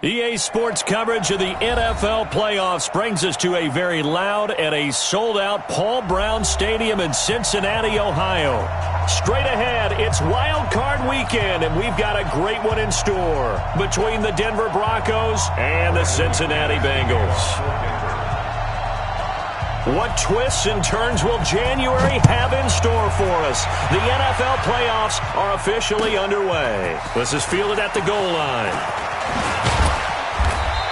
EA Sports coverage of the NFL playoffs brings us to a very loud and a sold-out Paul Brown Stadium in Cincinnati, Ohio. Straight ahead, it's Wild Card Weekend, and we've got a great one in store between the Denver Broncos and the Cincinnati Bengals. What twists and turns will January have in store for us? The NFL playoffs are officially underway. This is fielded at the goal line.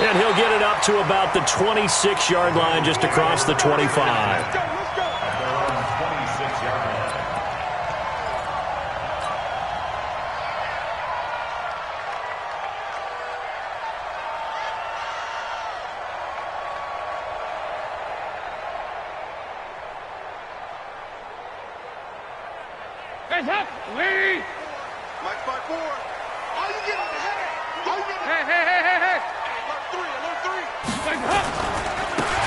And he'll get it up to about the 26-yard line, just across the 25. Lead! Mike 5-4. All you get is the head. Hey.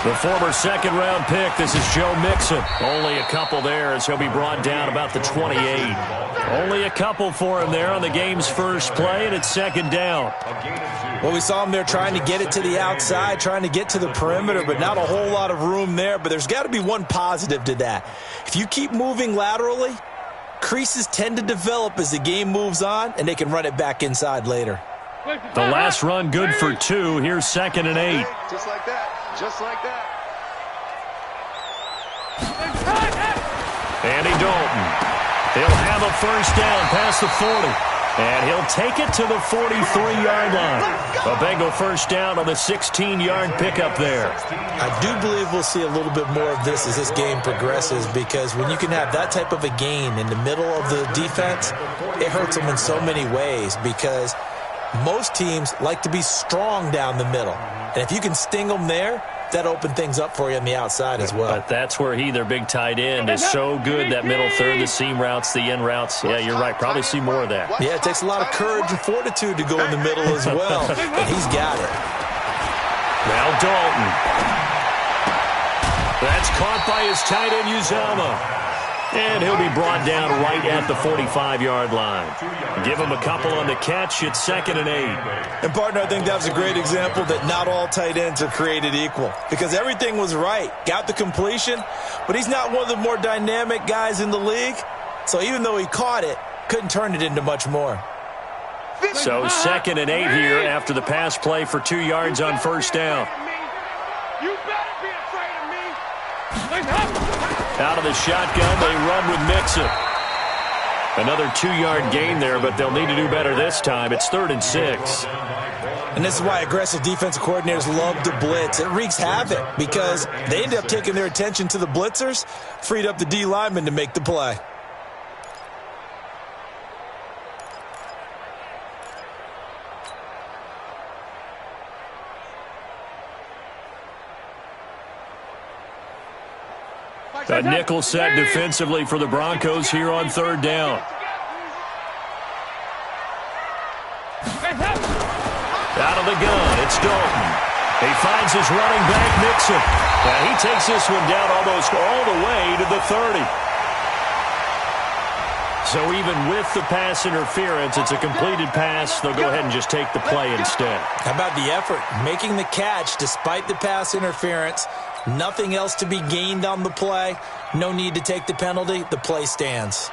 The former second-round pick, this is Joe Mixon. Only a couple there as he'll be brought down about the 28. Only a couple for him there on the game's first play, and it's second down. Well, we saw him there trying to get it to the outside, trying to get to the perimeter, but not a whole lot of room there. But there's got to be one positive to that. If you keep moving laterally, creases tend to develop as the game moves on, and they can run it back inside later. The last run good for 2. Here's 2nd and 8. Just like that. Just like that. Andy Dalton. He'll have a first down past the 40. And he'll take it to the 43-yard line. A Bengal first down on the 16-yard pickup there. I do believe we'll see a little bit more of this as this game progresses, because when you can have that type of a gain in the middle of the defense, it hurts them in so many ways, because most teams like to be strong down the middle. And if you can sting them there, that opened things up for you on the outside as well. But that's where their big tight end, is so good, that middle third, the seam routes, the in routes. Yeah, you're right. Probably see more of that. Yeah, it takes a lot of courage and fortitude to go in the middle as well. And he's got it. Now Dalton. That's caught by his tight end, Uzomah. And he'll be brought down right at the 45-yard line. Give him a couple on the catch. It's 2nd and 8. And, partner, I think that was a great example that not all tight ends are created equal, because everything was right. Got the completion, but he's not one of the more dynamic guys in the league. So even though he caught it, couldn't turn it into much more. So 2nd and 8 here after the pass play for 2 yards on first down. You better be afraid of me. Out of the shotgun, they run with Mixon. Another 2-yard gain there, but they'll need to do better this time. It's 3rd and 6. And this is why aggressive defensive coordinators love to blitz. It wreaks havoc because they end up taking their attention to the blitzers, freed up the D lineman to make the play. A nickel set defensively for the Broncos here on 3rd down. Out of the gun, it's Dalton. He finds his running back, Mixon. And he takes this one down almost all the way to the 30. So even with the pass interference, it's a completed pass. They'll go ahead and just take the play instead. How about the effort? Making the catch despite the pass interference. Nothing else to be gained on the play. No need to take the penalty. The play stands.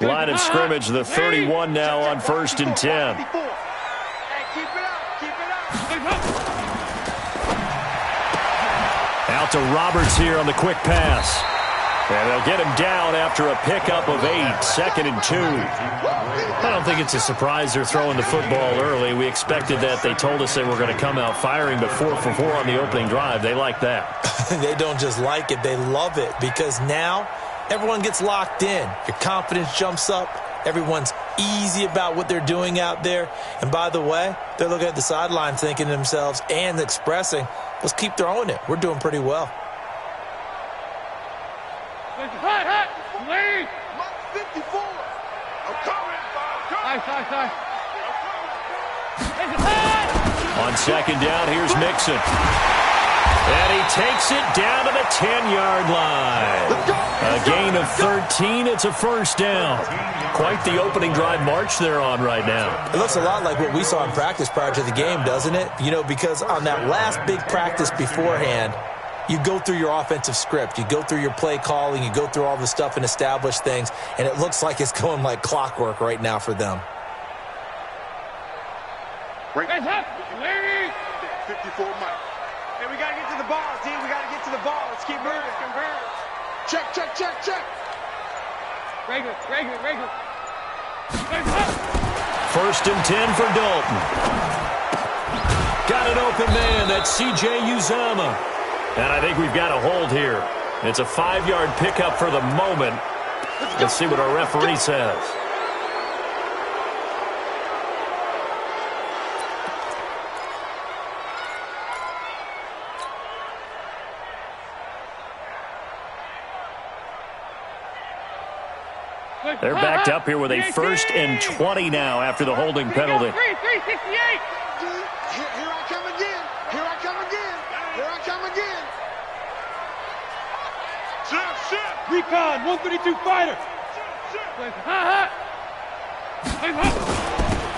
Line of scrimmage, the 31 now on 1st and 10. Out to Roberts here on the quick pass. And they'll get him down after a pickup of 8, 2nd and 2. I don't think it's a surprise they're throwing the football early. We expected that. They told us they were going to come out firing, but 4 for 4 on the opening drive. They like that. They don't just like it, they love it, because now everyone gets locked in. Your confidence jumps up. Everyone's easy about what they're doing out there. And by the way, they're looking at the sideline thinking to themselves and expressing, let's keep throwing it. We're doing pretty well. Lead! 54! I'm coming! On 2nd down, here's Mixon. And he takes it down to the 10-yard line. A gain of 13. It's a first down. Quite the opening drive march they're on right now. It looks a lot like what we saw in practice prior to the game, doesn't it? You know, because on that last big practice beforehand, you go through your offensive script. You go through your play calling. You go through all the stuff and establish things. And it looks like it's going like clockwork right now for them. Guys up! Larry! 54 Mike. Hey, we got to get to the ball, D. We got to get to the ball. Let's keep moving. Check. Regular. First and 10 for Dalton. Got an open man. That's C.J. Uzomah. And I think we've got a hold here. It's a 5-yard pickup for the moment. Let's see what our referee says. They're backed up here with a 1st and 20 now after the holding penalty. 368. Here I come again. Set. Recon, 132 fighter.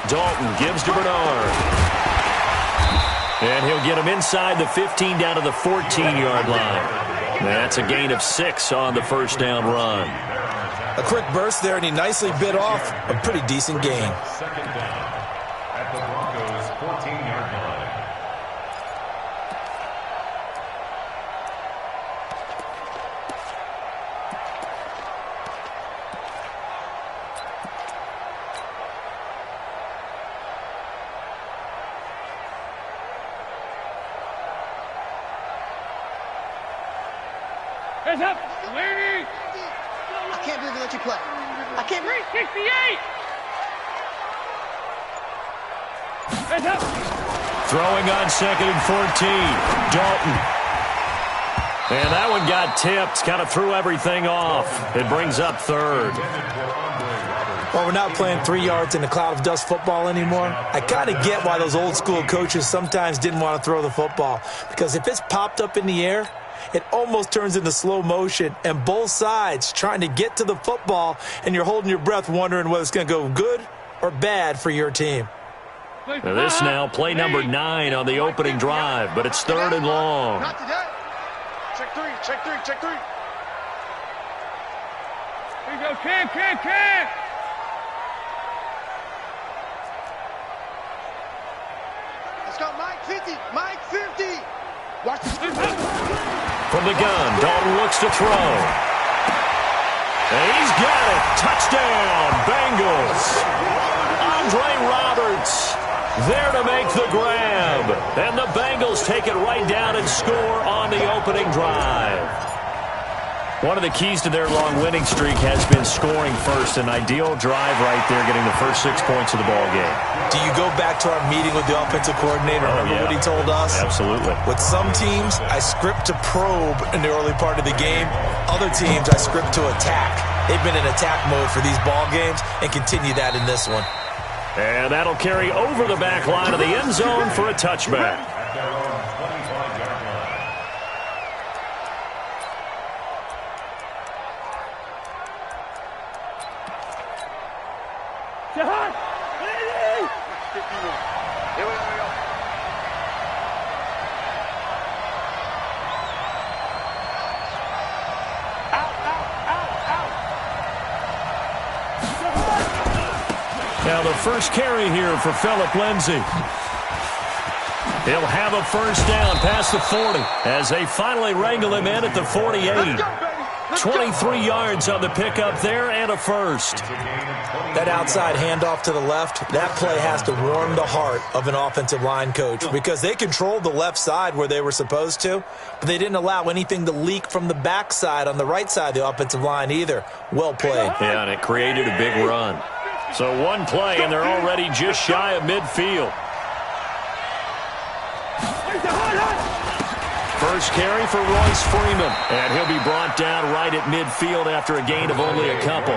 Dalton gives to Bernard. And he'll get him inside the 15 down to the 14-yard line. That's a gain of 6 on the first down run. A quick burst there, and he nicely bit off a pretty decent gain. Second down at the Broncos' 14-yard line. Hands up! Larry! I can't believe they let you play. I can't believe 368! Hands up! Throwing on 2nd and 14. Dalton. And that one got tipped. Kind of threw everything off. It brings up 3rd. Well, we're not playing 3 yards in a cloud of dust football anymore. I kind of get why those old school coaches sometimes didn't want to throw the football. Because if it's popped up in the air, it almost turns into slow motion, and both sides trying to get to the football, and you're holding your breath wondering whether it's going to go good or bad for your team. Now this now, play number 9 on the opening drive, but it's 3rd and long. Not today. Check three. Here you go, Cam! Let's go, Mike 50. Watch this. From the gun, Dalton looks to throw. And he's got it. Touchdown, Bengals. Andre Roberts there to make the grab. And the Bengals take it right down and score on the opening drive. One of the keys to their long winning streak has been scoring first. An ideal drive right there, getting the first 6 points of the ball game. Do you go back to our meeting with the offensive coordinator? Remember what he told us? Absolutely. With some teams, I script to probe in the early part of the game. Other teams, I script to attack. They've been in attack mode for these ball games and continue that in this one. And that'll carry over the back line of the end zone for a touchback. Now the first carry here for Phillip Lindsay. He'll have a first down past the 40 as they finally wrangle him in at the 48. 23 yards on the pickup there and a first. That outside handoff to the left, that play has to warm the heart of an offensive line coach because they controlled the left side where they were supposed to, but they didn't allow anything to leak from the backside on the right side of the offensive line either. Well played. Yeah, and it created a big run. So one play, and they're already just shy of midfield. First carry for Royce Freeman, and he'll be brought down right at midfield after a gain of only a couple.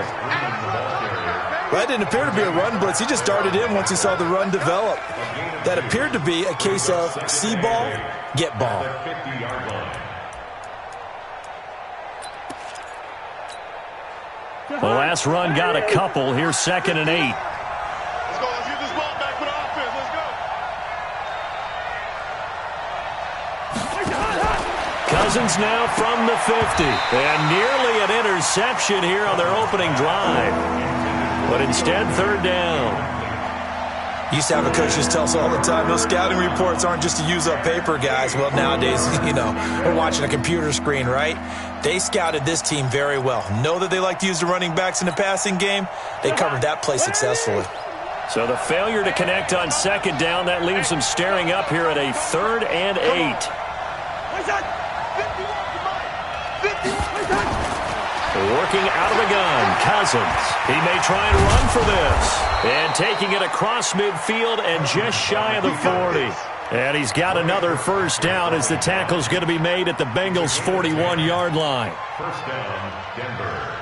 Well, that didn't appear to be a run blitz. He just darted in once he saw the run develop. that appeared to be a case of see ball, get ball. The last run got a couple. Here's 2nd and 8. Let's go. Let's get this ball back for the offense. Let's go. Cousins now from the 50. And nearly an interception here on their opening drive. But instead, 3rd down. Used to have a coach just tell us all the time, those scouting reports aren't just to use up paper, guys. Well, nowadays, we're watching a computer screen, right? They scouted this team very well. Know that they like to use the running backs in the passing game. They covered that play successfully. So the failure to connect on 2nd down, that leaves them staring up here at a 3rd and 8. Working out of the gun, Cousins. He may try and run for this. And taking it across midfield and just shy of the 40. And he's got another 1st down as the tackle's going to be made at the Bengals' 41-yard line. 1st down, Denver.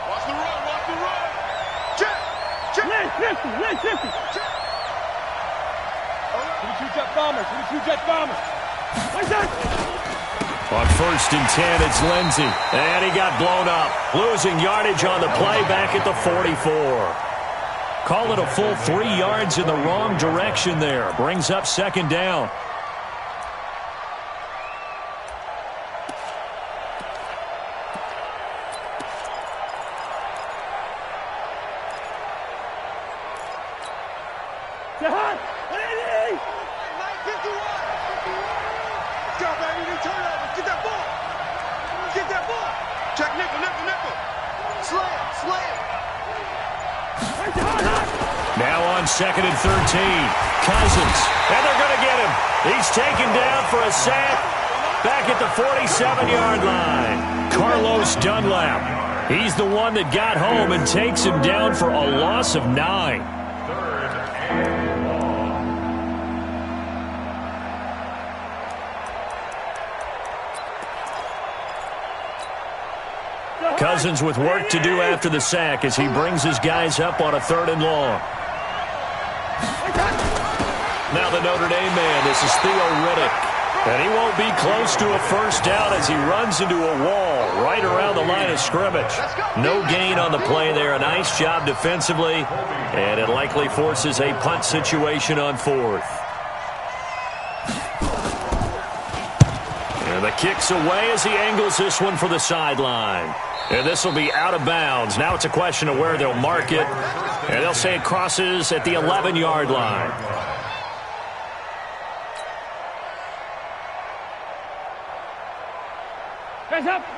Watch the run. Watch the run. Check. Check. On 1st and 10, it's Lindsey. And he got blown up. Losing yardage on the play back at the 44. Call it a full 3 yards in the wrong direction there. Brings up 2nd down. Now on 2nd and 13. Cousins. And they're going to get him. He's taken down for a sack back at the 47-yard line. Carlos Dunlap. He's the one that got home and takes him down for a loss of 9. 3rd and long. Cousins with work to do after the sack as he brings his guys up on a 3rd and long. Now the Notre Dame man, this is Theo Riddick. And he won't be close to a 1st down as he runs into a wall right around the line of scrimmage. No gain on the play there. A nice job defensively. And it likely forces a punt situation on 4th. And the kick's away as he angles this one for the sideline. And this will be out of bounds. Now it's a question of where they'll mark it. And they'll say it crosses at the 11-yard line.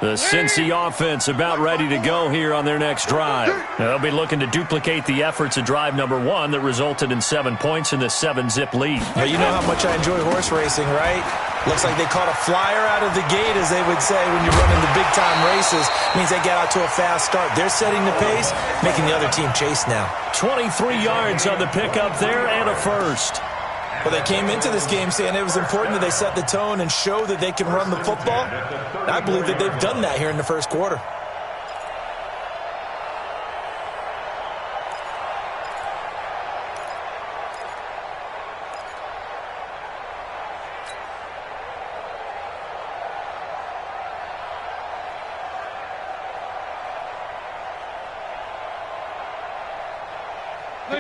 The Cincy offense about ready to go here on their next drive. They'll be looking to duplicate the efforts of drive number 1 that resulted in 7 points in the 7-zip lead. Well, you know how much I enjoy horse racing, right? Looks like they caught a flyer out of the gate, as they would say when you're running the big-time races. Means they get out to a fast start. They're setting the pace, making the other team chase now. 23 yards on the pickup there and a 1st. Well, they came into this game saying it was important that they set the tone and show that they can run the football. And I believe that they've done that here in the 1st quarter.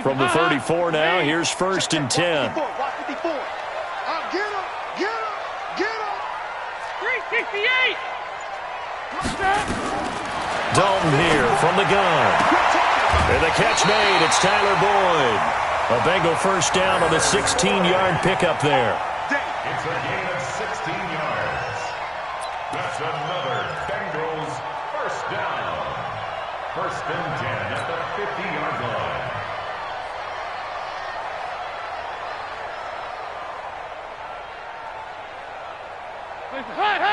From the 34 now, here's 1st and 10. Get him! Get him! Get him! 368! Dalton here from the gun. And the catch made. It's Tyler Boyd. A Bengal 1st down on the 16-yard pickup there. It's a gain of 16 yards. That's another Bengals 1st down. 1st and 10 at the 50-yard line.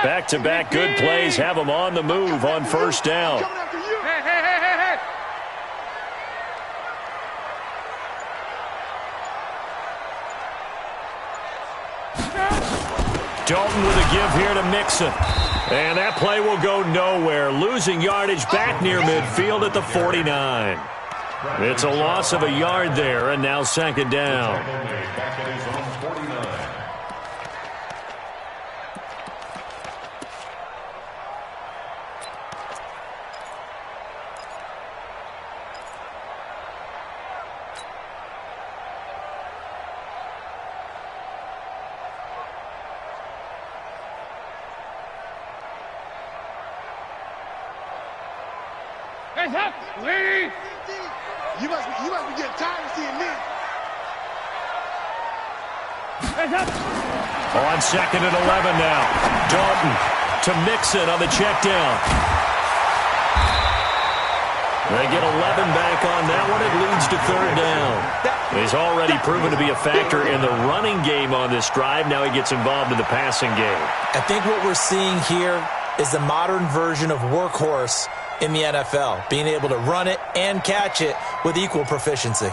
Back-to-back good plays have them on the move on 1st down. Hey. Dalton with a give here to Mixon. And that play will go nowhere. Losing yardage back near midfield at the 49. It's a loss of a yard there, and now second down. Back at his own 49. Hands up, Lee! You must be getting tired of seeing me. Hands up! On second and 11 now. Dalton to Mixon on the check down. They get 11 back on that one. It leads to third down. He's already proven to be a factor in the running game on this drive. Now he gets involved in the passing game. I think what we're seeing here is the modern version of workhorse in the NFL, being able to run it and catch it with equal proficiency.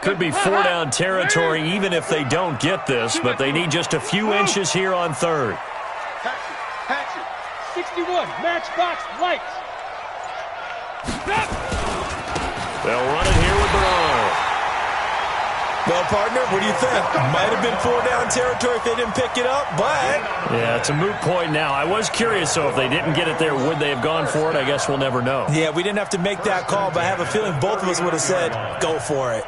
Could be four-down territory even if they don't get this, but they need just a few inches here on third. Hatch it. 61, matchbox lights. They'll run it here with Burrow. Well, partner, what do you think? Might have been four-down territory if they didn't pick it up, but... Yeah, it's a moot point now. I was curious, so if they didn't get it there, would they have gone for it? I guess we'll never know. Yeah, we didn't have to make that call, but I have a feeling both of us would have said, go for it.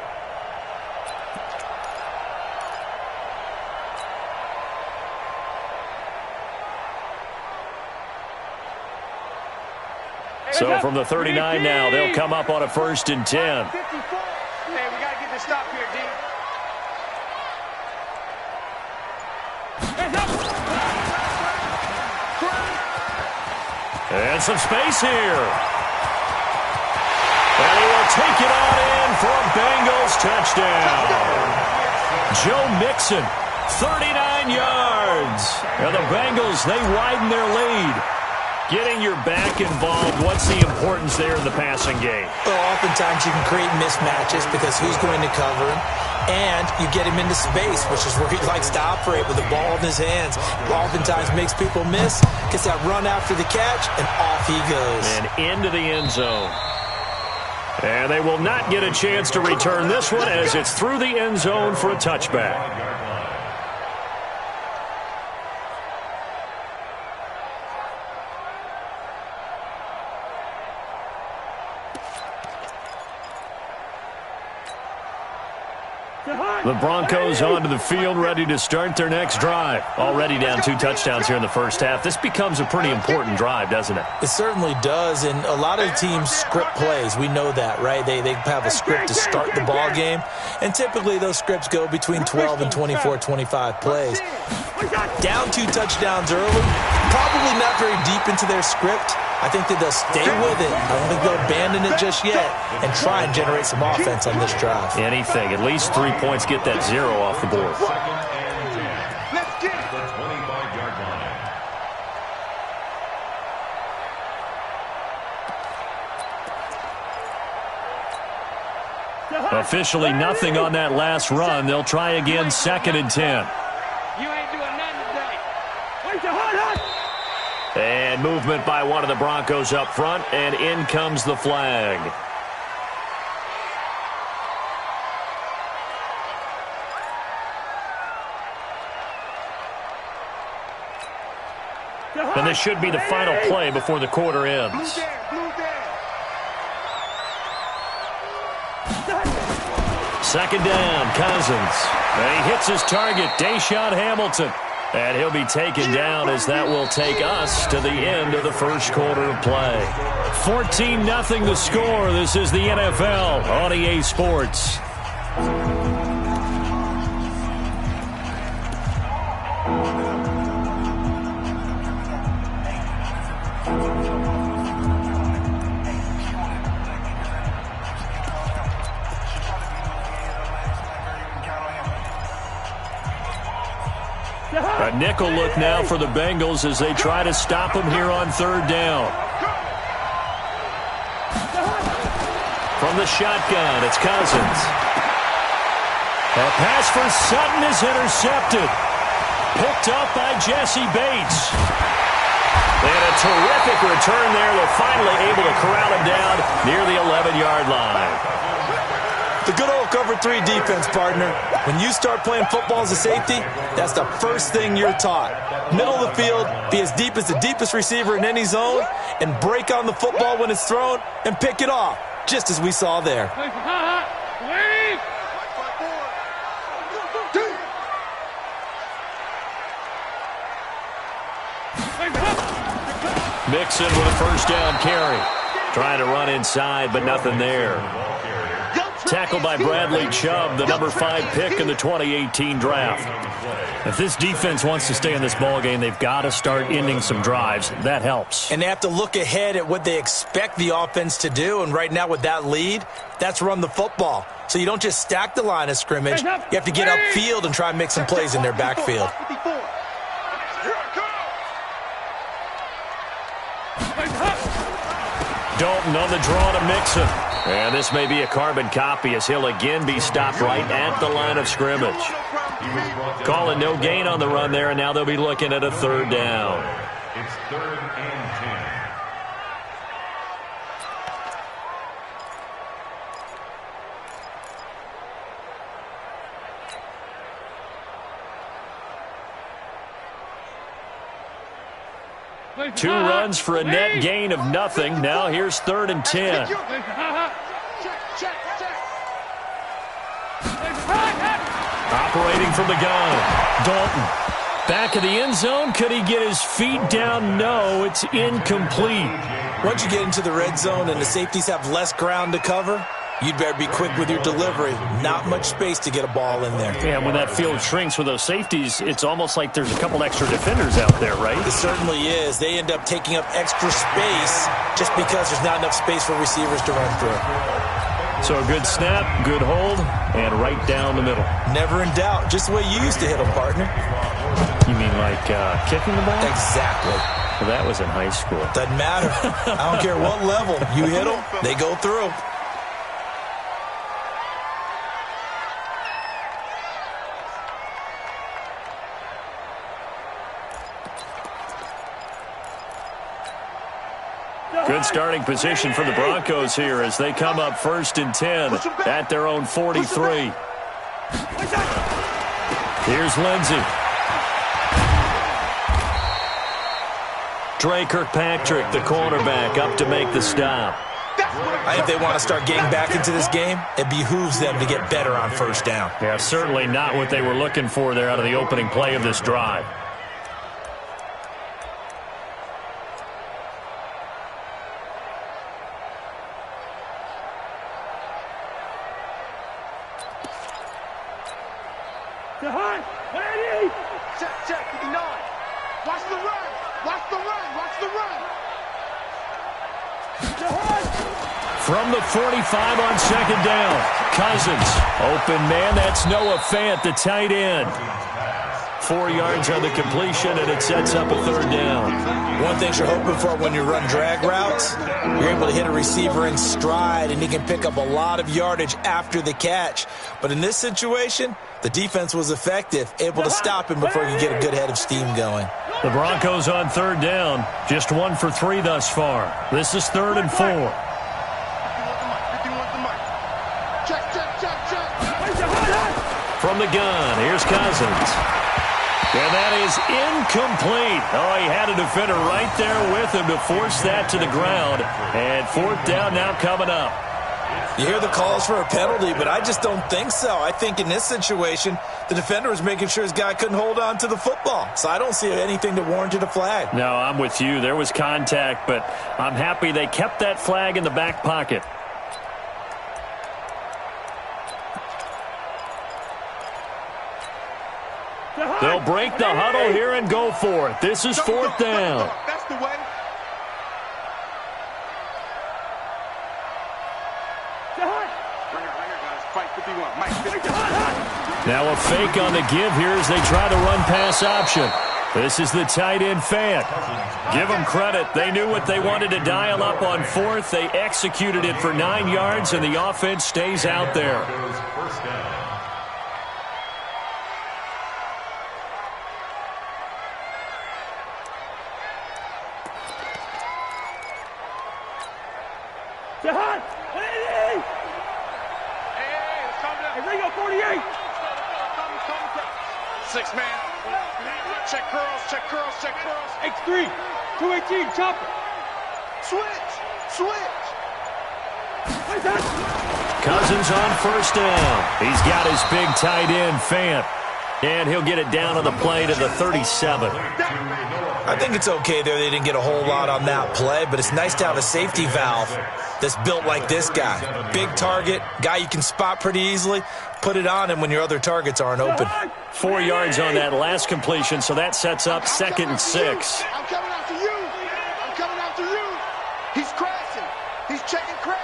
So from the 39 now, they'll come up on a 1st and 10. 54. Hey, we got to get the stop here, D. And some space here. And he will take it on in for a Bengals touchdown. Joe Mixon, 39 yards. And the Bengals, they widen their lead. Getting your back involved, what's the importance there in the passing game? Well, oftentimes you can create mismatches because who's going to cover him? And you get him into space, which is where he likes to operate with the ball in his hands. Oftentimes makes people miss, gets that run after the catch, and off he goes. And into the end zone. And they will not get a chance to return this one as it's through the end zone for a touchback. The Broncos onto the field, ready to start their next drive. Already down 2 touchdowns here in the first half. This becomes a pretty important drive, doesn't it? It certainly does, and a lot of teams script plays. We know that, right? They have a script to start the ball game, and typically those scripts go between 12 and 24, 25 plays. Down 2 touchdowns early, probably not very deep into their script. I think that they'll stay with it. I don't think they'll abandon it just yet and try and generate some offense on this drive. Anything. At least 3 points, get that 0 off the board. Second and 10. Let's get it. The 25-yard line. Officially nothing on that last run. They'll try again, 2nd and 10. You ain't doing nothing today. Where's the hot? And movement by one of the Broncos up front, and in comes the flag. And this should be the final play before the quarter ends. Second down, Cousins. And he hits his target, Deshaun Hamilton. And he'll be taken down as that will take us to the end of the first quarter of play. 14-0 the score. This is the NFL on EA Sports. A nickel look now for the Bengals as they try to stop him here on third down. From the shotgun, it's Cousins. A pass for Sutton is intercepted. Picked up by Jesse Bates. And a terrific return there. They're finally able to corral him down near the 11-yard line. The good old cover 3 defense, partner. When you start playing football as a safety, that's the first thing you're taught. Middle of the field, be as deep as the deepest receiver in any zone, and break on the football when it's thrown and pick it off, just as we saw there. Mixon with a first down carry. Trying to run inside, but nothing there. Tackled by Bradley Chubb, the number 5 pick in the 2018 draft. If this defense wants to stay in this ballgame, they've got to start ending some drives. That helps. And they have to look ahead at what they expect the offense to do. And right now with that lead, that's run the football. So you don't just stack the line of scrimmage. You have to get upfield and try and make some plays in their backfield. Dalton on the draw to Mixon. And this may be a carbon copy as he'll again be stopped right at the line of scrimmage. Calling no gain on the run there, and now they'll be looking at a third down. It's 3rd and 10. Two runs for a net gain of nothing. Now here's 3rd and 10. Operating from the gun. Dalton. Back of the end zone. Could he get his feet down? No, it's incomplete. Once you get into the red zone and the safeties have less ground to cover, you'd better be quick with your delivery. Not much space to get a ball in there. Yeah, when that field shrinks with those safeties, it's almost like there's a couple extra defenders out there, right? It certainly is. They end up taking up extra space just because there's not enough space for receivers to run through. So a good snap, good hold, and right down the middle. Never in doubt. Just the way you used to hit them, partner. You mean like kicking the ball? Exactly. Well, that was in high school. Doesn't matter. I don't care what level. You hit them, they go through. Good starting position for the Broncos here as they come up 1st and 10 at their own 43. Here's Lindsey. Dre Kirkpatrick, the cornerback, up to make the stop. I think they want to start getting back into this game. It behooves them to get better on 1st down. Yeah, certainly not what they were looking for there out of the opening play of this drive. Check, 59. Watch the run. Watch the run. Watch the run. From the 45 on 2nd down. Cousins. Open man. That's Noah Fant, the tight end. 4 yards on the completion, and it sets up a 3rd down. One thing you're hoping for when you run drag routes, you're able to hit a receiver in stride, and he can pick up a lot of yardage after the catch. But in this situation, the defense was effective, able to stop him before you get a good head of steam going. The Broncos on third down. Just 1 for 3 thus far. This is 3rd and 4. From the gun, here's Cousins. And that is incomplete. Oh, he had a defender right there with him to force that to the ground. And 4th down now coming up. You hear the calls for a penalty, but I just don't think so. I think in this situation, the defender was making sure his guy couldn't hold on to the football. So I don't see anything that warranted a flag. No, I'm with you. There was contact, but I'm happy they kept that flag in the back pocket. They'll break the huddle here and go for it. This is 4th down. That's the way. Now a fake on the give here as they try to run pass option. This is the tight end Fant. Give them credit. They knew what they wanted to dial up on 4th. They executed it for 9 yards, and the offense stays out there. Hey, 48. 6-man. Check curls, check curls, check curls. X3. 218. Chopper. Switch. Cousins on 1st down. He's got his big tight end, Fant. And he'll get it down on the play to the 37. I think it's okay there. They didn't get a whole lot on that play, but it's nice to have a safety valve that's built like this guy. Big target, guy you can spot pretty easily. Put it on him when your other targets aren't open. 4 yards on that last completion, so that sets up 2nd and 6. I'm coming after you. I'm coming after you. He's crashing. He's checking cracks.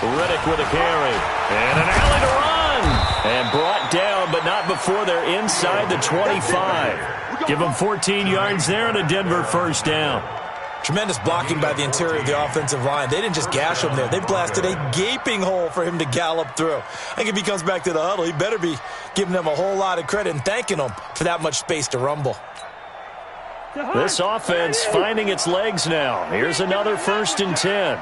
Riddick with a carry. And an alley to run. And brought down, but not before they're inside the 25. Give them 14 yards there and a Denver 1st down. Tremendous blocking by the interior of the offensive line. They didn't just gash him there. They blasted a gaping hole for him to gallop through. I think if he comes back to the huddle, he better be giving them a whole lot of credit and thanking them for that much space to rumble. This offense finding its legs now. Here's another 1st and 10.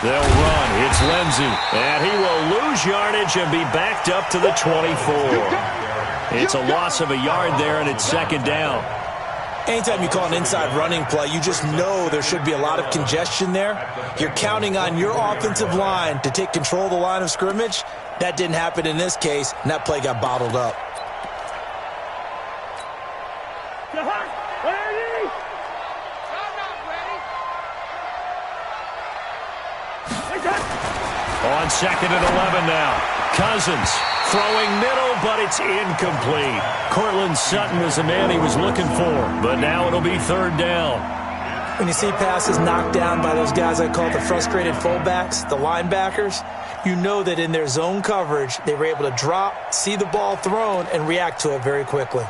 They'll run. It's Lindsey. And he will lose yardage and be backed up to the 24. It's a loss of a yard there, and it's 2nd down. Anytime you call an inside running play, you just know there should be a lot of congestion there. You're counting on your offensive line to take control of the line of scrimmage. That didn't happen in this case, and that play got bottled up. On 2nd and 11 now. Cousins throwing middle, but it's incomplete. Cortland Sutton was the man he was looking for, but now it'll be 3rd down. When you see passes knocked down by those guys I call the frustrated fullbacks, the linebackers, you know that in their zone coverage, they were able to drop, see the ball thrown, and react to it very quickly.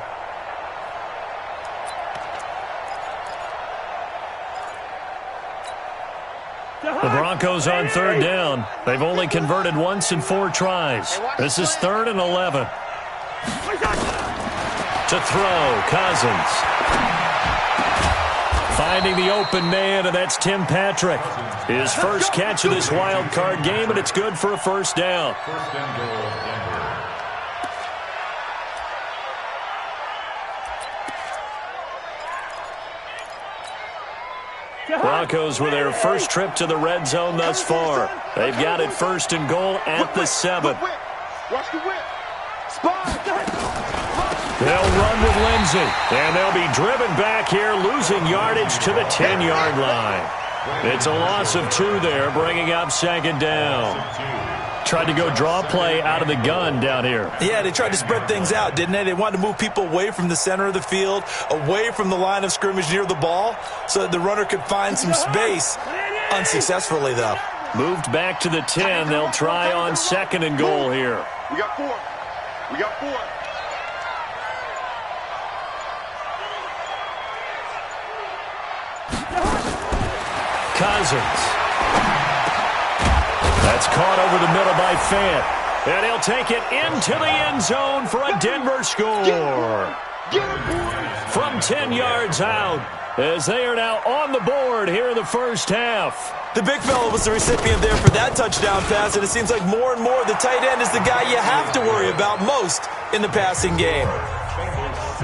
The Broncos on 3rd down. They've only converted once in 4 tries. This is 3rd and 11. To throw, Cousins. Finding the open man, and that's Tim Patrick. His first catch of this wild card game, and it's good for a 1st down. Broncos with their first trip to the red zone thus far. They've got it 1st and goal at the 7. Watch the whip. They'll run with Lindsey, and they'll be driven back here, losing yardage to the 10-yard line. It's a loss of 2 there, bringing up 2nd down. Tried to go draw play out of the gun down here. Yeah, they tried to spread things out, didn't they? They wanted to move people away from the center of the field, away from the line of scrimmage near the ball, so that the runner could find some space. Unsuccessfully, though. Moved back to the 10. They'll try on 2nd and goal here. We got 4. We got 4. Cousins. That's caught over the middle by Fant. And he'll take it into the end zone for a Denver score. From 10 yards out, as they are now on the board here in the first half. The big fella was the recipient there for that touchdown pass, and it seems like more and more the tight end is the guy you have to worry about most in the passing game.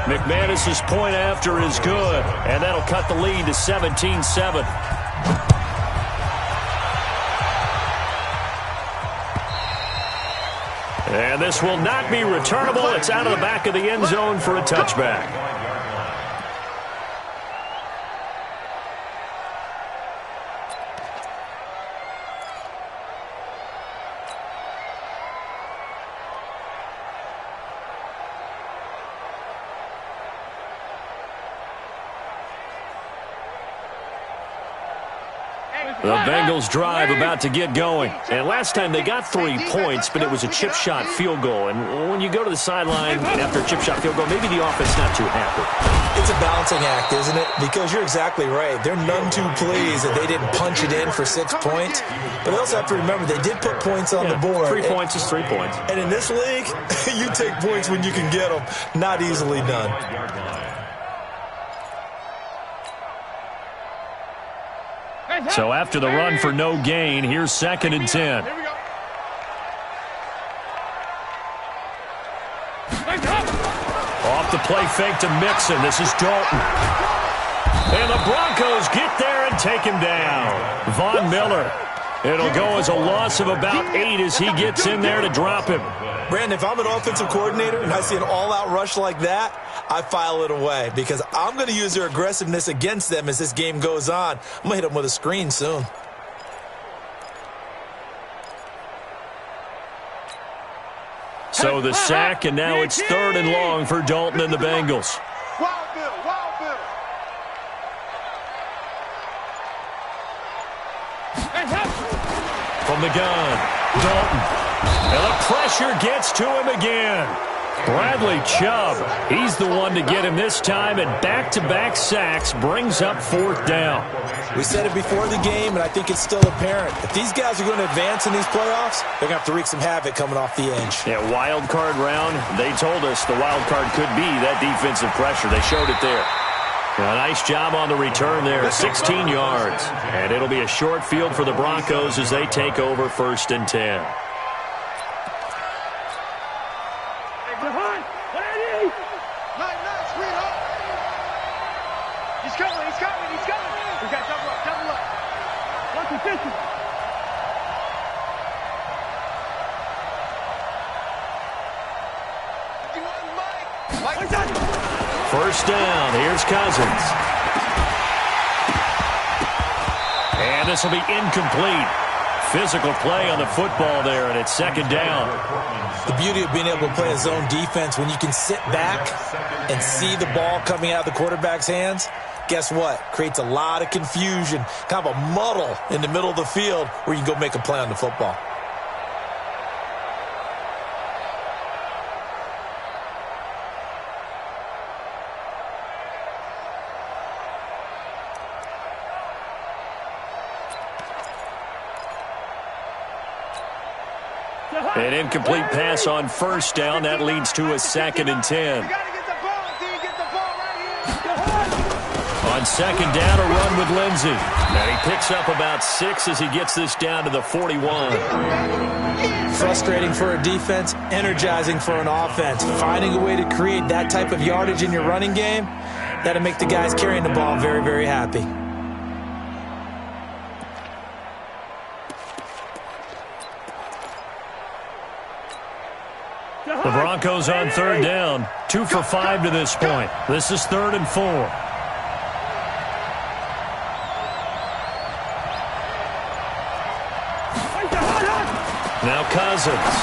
McManus's point after is good, and that'll cut the lead to 17-7. And this will not be returnable. It's out of the back of the end zone for a touchback. The Bengals drive about to get going. And last time they got 3 points, but it was a chip shot field goal. And when you go to the sideline after a chip shot field goal, maybe the offense not too happy. It's a balancing act, isn't it? Because you're exactly right. They're none too pleased that they didn't punch it in for 6 points. But they also have to remember they did put points on the board. 3 points is 3 points. And in this league, you take points when you can get them. Not easily done. So after the run for no gain, here's 2nd and 10. Here we go. Off the play fake to Mixon. This is Dalton. And the Broncos get there and take him down. Von Miller. It'll go as a loss of about 8 as he gets in there to drop him. Brandon, if I'm an offensive coordinator and I see an all-out rush like that, I file it away because I'm going to use their aggressiveness against them as this game goes on. I'm going to hit them with a screen soon. So the sack, and now it's 3rd and long for Dalton and the Bengals. Wild Bill, Wild Bill. From the gun, Dalton. And the pressure gets to him again. Bradley Chubb, he's the one to get him this time, and back-to-back sacks brings up 4th down. We said it before the game, and I think it's still apparent. If these guys are going to advance in these playoffs, they're going to have to wreak some havoc coming off the edge. Yeah, wild card round. They told us the wild card could be that defensive pressure. They showed it there. A nice job on the return there, 16 yards. And it'll be a short field for the Broncos as they take over 1st and 10. He's coming, he's coming, he's coming. We got double up, double up. Lucky 50. First down, here's Cousins. And this will be incomplete. Physical play on the football there, and it's 2nd down. The beauty of being able to play a zone defense when you can sit back and see the ball coming out of the quarterback's hands, guess what? Creates a lot of confusion, kind of a muddle in the middle of the field where you can go make a play on the football. An incomplete pass on 1st down. That leads to a 2nd and 10. On 2nd down, a run with Lindsey. And he picks up about 6 as he gets this down to the 41. Frustrating for a defense, energizing for an offense. Finding a way to create that type of yardage in your running game, that'll make the guys carrying the ball very, very happy. The Broncos on 3rd down. 2 for 5 to this point. This is 3rd and 4. Now Cousins.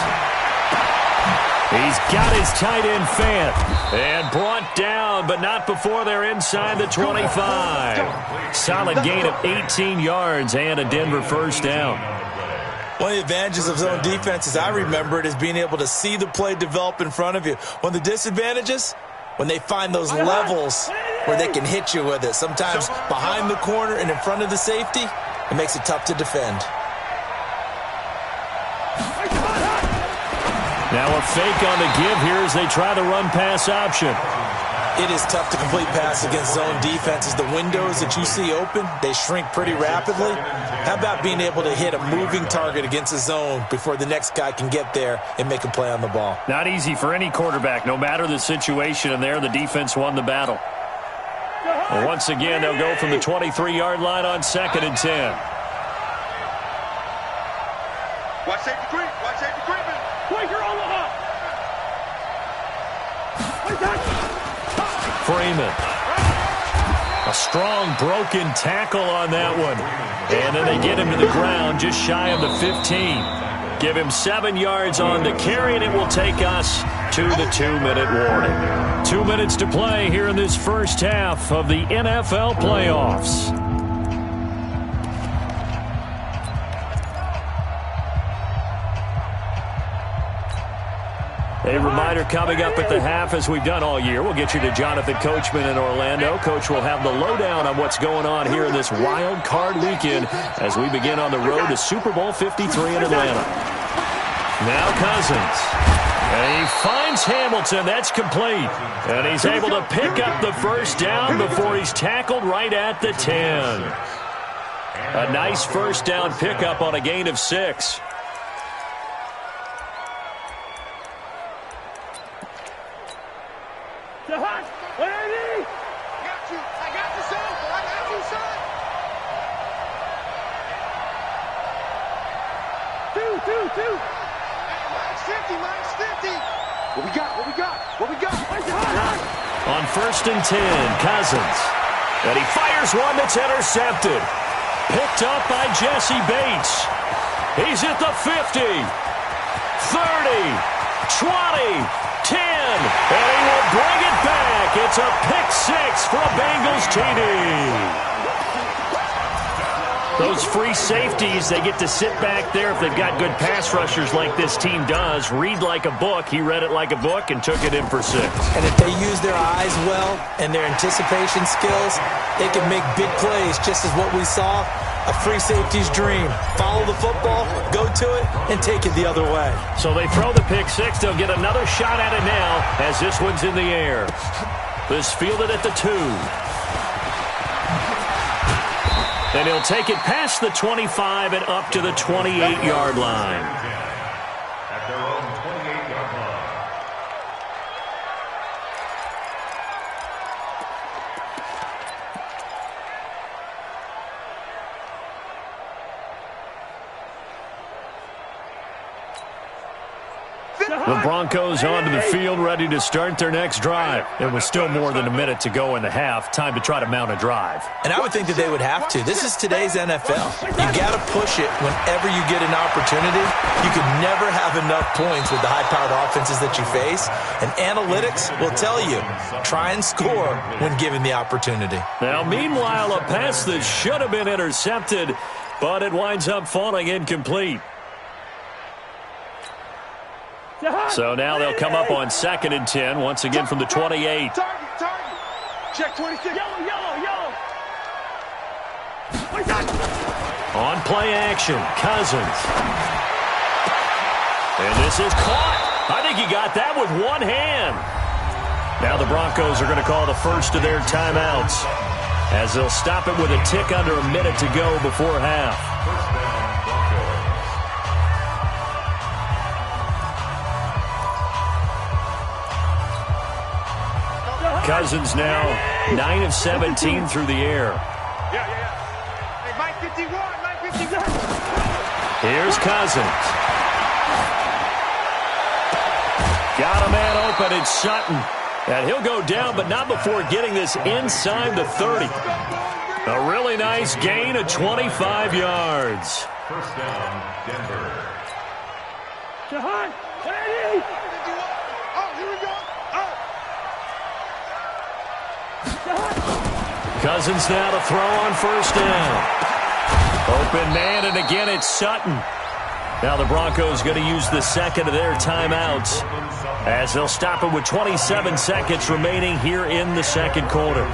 He's got his tight end Fant. And brought down, but not before they're inside the 25. Solid gain of 18 yards and a Denver first down. One of the advantages of zone defense, as I remember it, is being able to see the play develop in front of you. One of the disadvantages, when they find those levels where they can hit you with it. Sometimes behind the corner and in front of the safety, It makes it tough to defend. Now a fake on the give here as they try the run-pass option. It is tough to complete pass against zone defenses. The windows that you see open, they shrink pretty rapidly. How about being able to hit a moving target against a zone before the next guy can get there and make a play on the ball? Not easy for any quarterback, no matter the situation, and there the defense won the battle. Well, once again, they'll go from the 23-yard line on 2nd and 10. Watch safety creep. Watch safety creeping. Quaker Omaha. Freeman. A strong broken tackle on that one. And then they get him to the ground just shy of the 15. Give him 7 yards on the carry, and it will take us to the 2-minute warning. 2 minutes to play here in this first half of the NFL playoffs. A reminder coming up at the half, as we've done all year. We'll get you to Jonathan Coachman in Orlando. Coach will have the lowdown on what's going on here in this wild card weekend as we begin on the road to Super Bowl 53 in Atlanta. Now Cousins. And he finds Hamilton. That's complete. And he's able to pick up the first down before he's tackled right at the 10. A nice first down pickup on a gain of 6. What we got? On 1st and 10, Cousins. And he fires one that's intercepted. Picked up by Jesse Bates. He's at the 50, 30, 20, 10, and he will bring it back. It's a pick 6 for a Bengals TD. Those free safeties, they get to sit back there if they've got good pass rushers like this team does. Read like a book. He read it like a book and took it in for 6. And if they use their eyes well and their anticipation skills, they can make big plays, just as what we saw, a free safety's dream. Follow the football, go to it, and take it the other way. So they throw the pick 6. They'll get another shot at it now as this one's in the air. This fielded at the 2. And he'll take it past the 25 and up to the 28-yard line. At their own 28-yard line. The Broncos onto the field, ready to start their next drive. It was still more than a minute to go in the half. Time to try to mount a drive. And I would think that they would have to. This is today's NFL. You got to push it whenever you get an opportunity. You can never have enough points with the high-powered offenses that you face. And analytics will tell you, try and score when given the opportunity. Now, meanwhile, a pass that should have been intercepted, but it winds up falling incomplete. So now they'll come up on 2nd and 10, once again from the 28. Target. Check 26. Yellow. On play action, Cousins. And this is caught. I think he got that with one hand. Now the Broncos are going to call the first of their timeouts, as they'll stop it with a tick under a minute to go before half. Cousins now 9 of 17 through the air. Yeah. Hey, Mike 51. Here's Cousins. Got a man open. It's Sutton. And he'll go down, but not before getting this inside the 30. A really nice gain of 25 yards. First down, Denver. Jahan, ready? Oh, here we go. Cousins now to throw on first down. Open man, and again it's Sutton. Now the Broncos going to use the second of their timeouts, as they'll stop it with 27 seconds remaining here in the second quarter.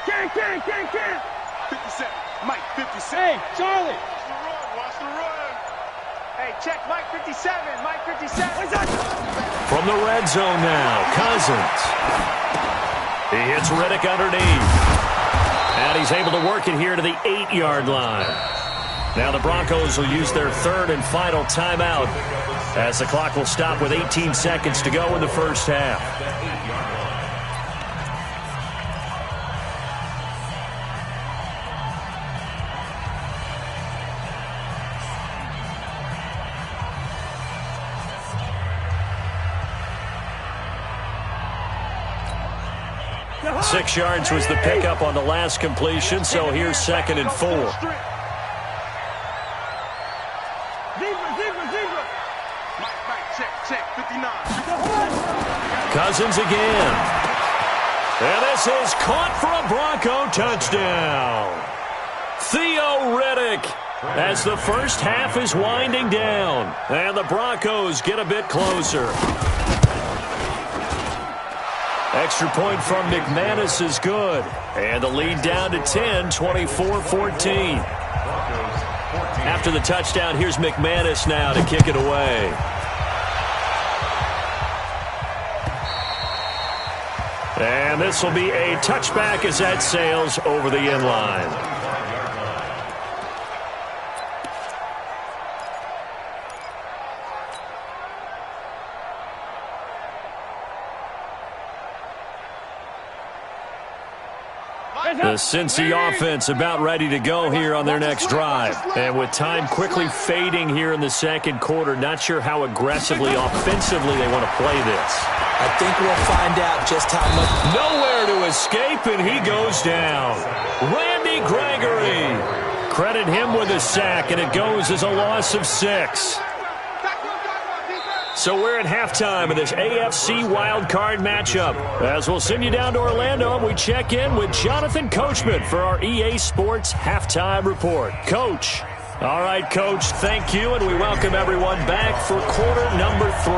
Can't. 57. Mike, 57. Hey, Charlie. Watch the run. Hey, check Mike 57. Mike 57. From the red zone now, Cousins. He hits Riddick underneath. And he's able to work it here to the 8-yard line. Now the Broncos will use their third and final timeout as the clock will stop with 18 seconds to go in the first half. Six yards was the pickup on the last completion, so here's 2nd and 4. Check, 59. Cousins again. And this is caught for a Bronco touchdown. Theo Riddick as the first half is winding down. And the Broncos get a bit closer. Extra point from McManus is good. And the lead down to 10, 24-14. After the touchdown, here's McManus now to kick it away. And this will be a touchback as that sails over the end line. The Cincy offense about ready to go here on their next drive. And with time quickly fading here in the second quarter, not sure how aggressively, offensively they want to play this. I think we'll find out just how much. Nowhere to escape, and he goes down. Randy Gregory. Credit him with a sack, and it goes as a loss of 6. So we're at halftime of this AFC wildcard matchup. As we'll send you down to Orlando, and we check in with Jonathan Coachman for our EA Sports Halftime Report. Coach. All right, Coach, thank you, and we welcome everyone back for quarter number 3.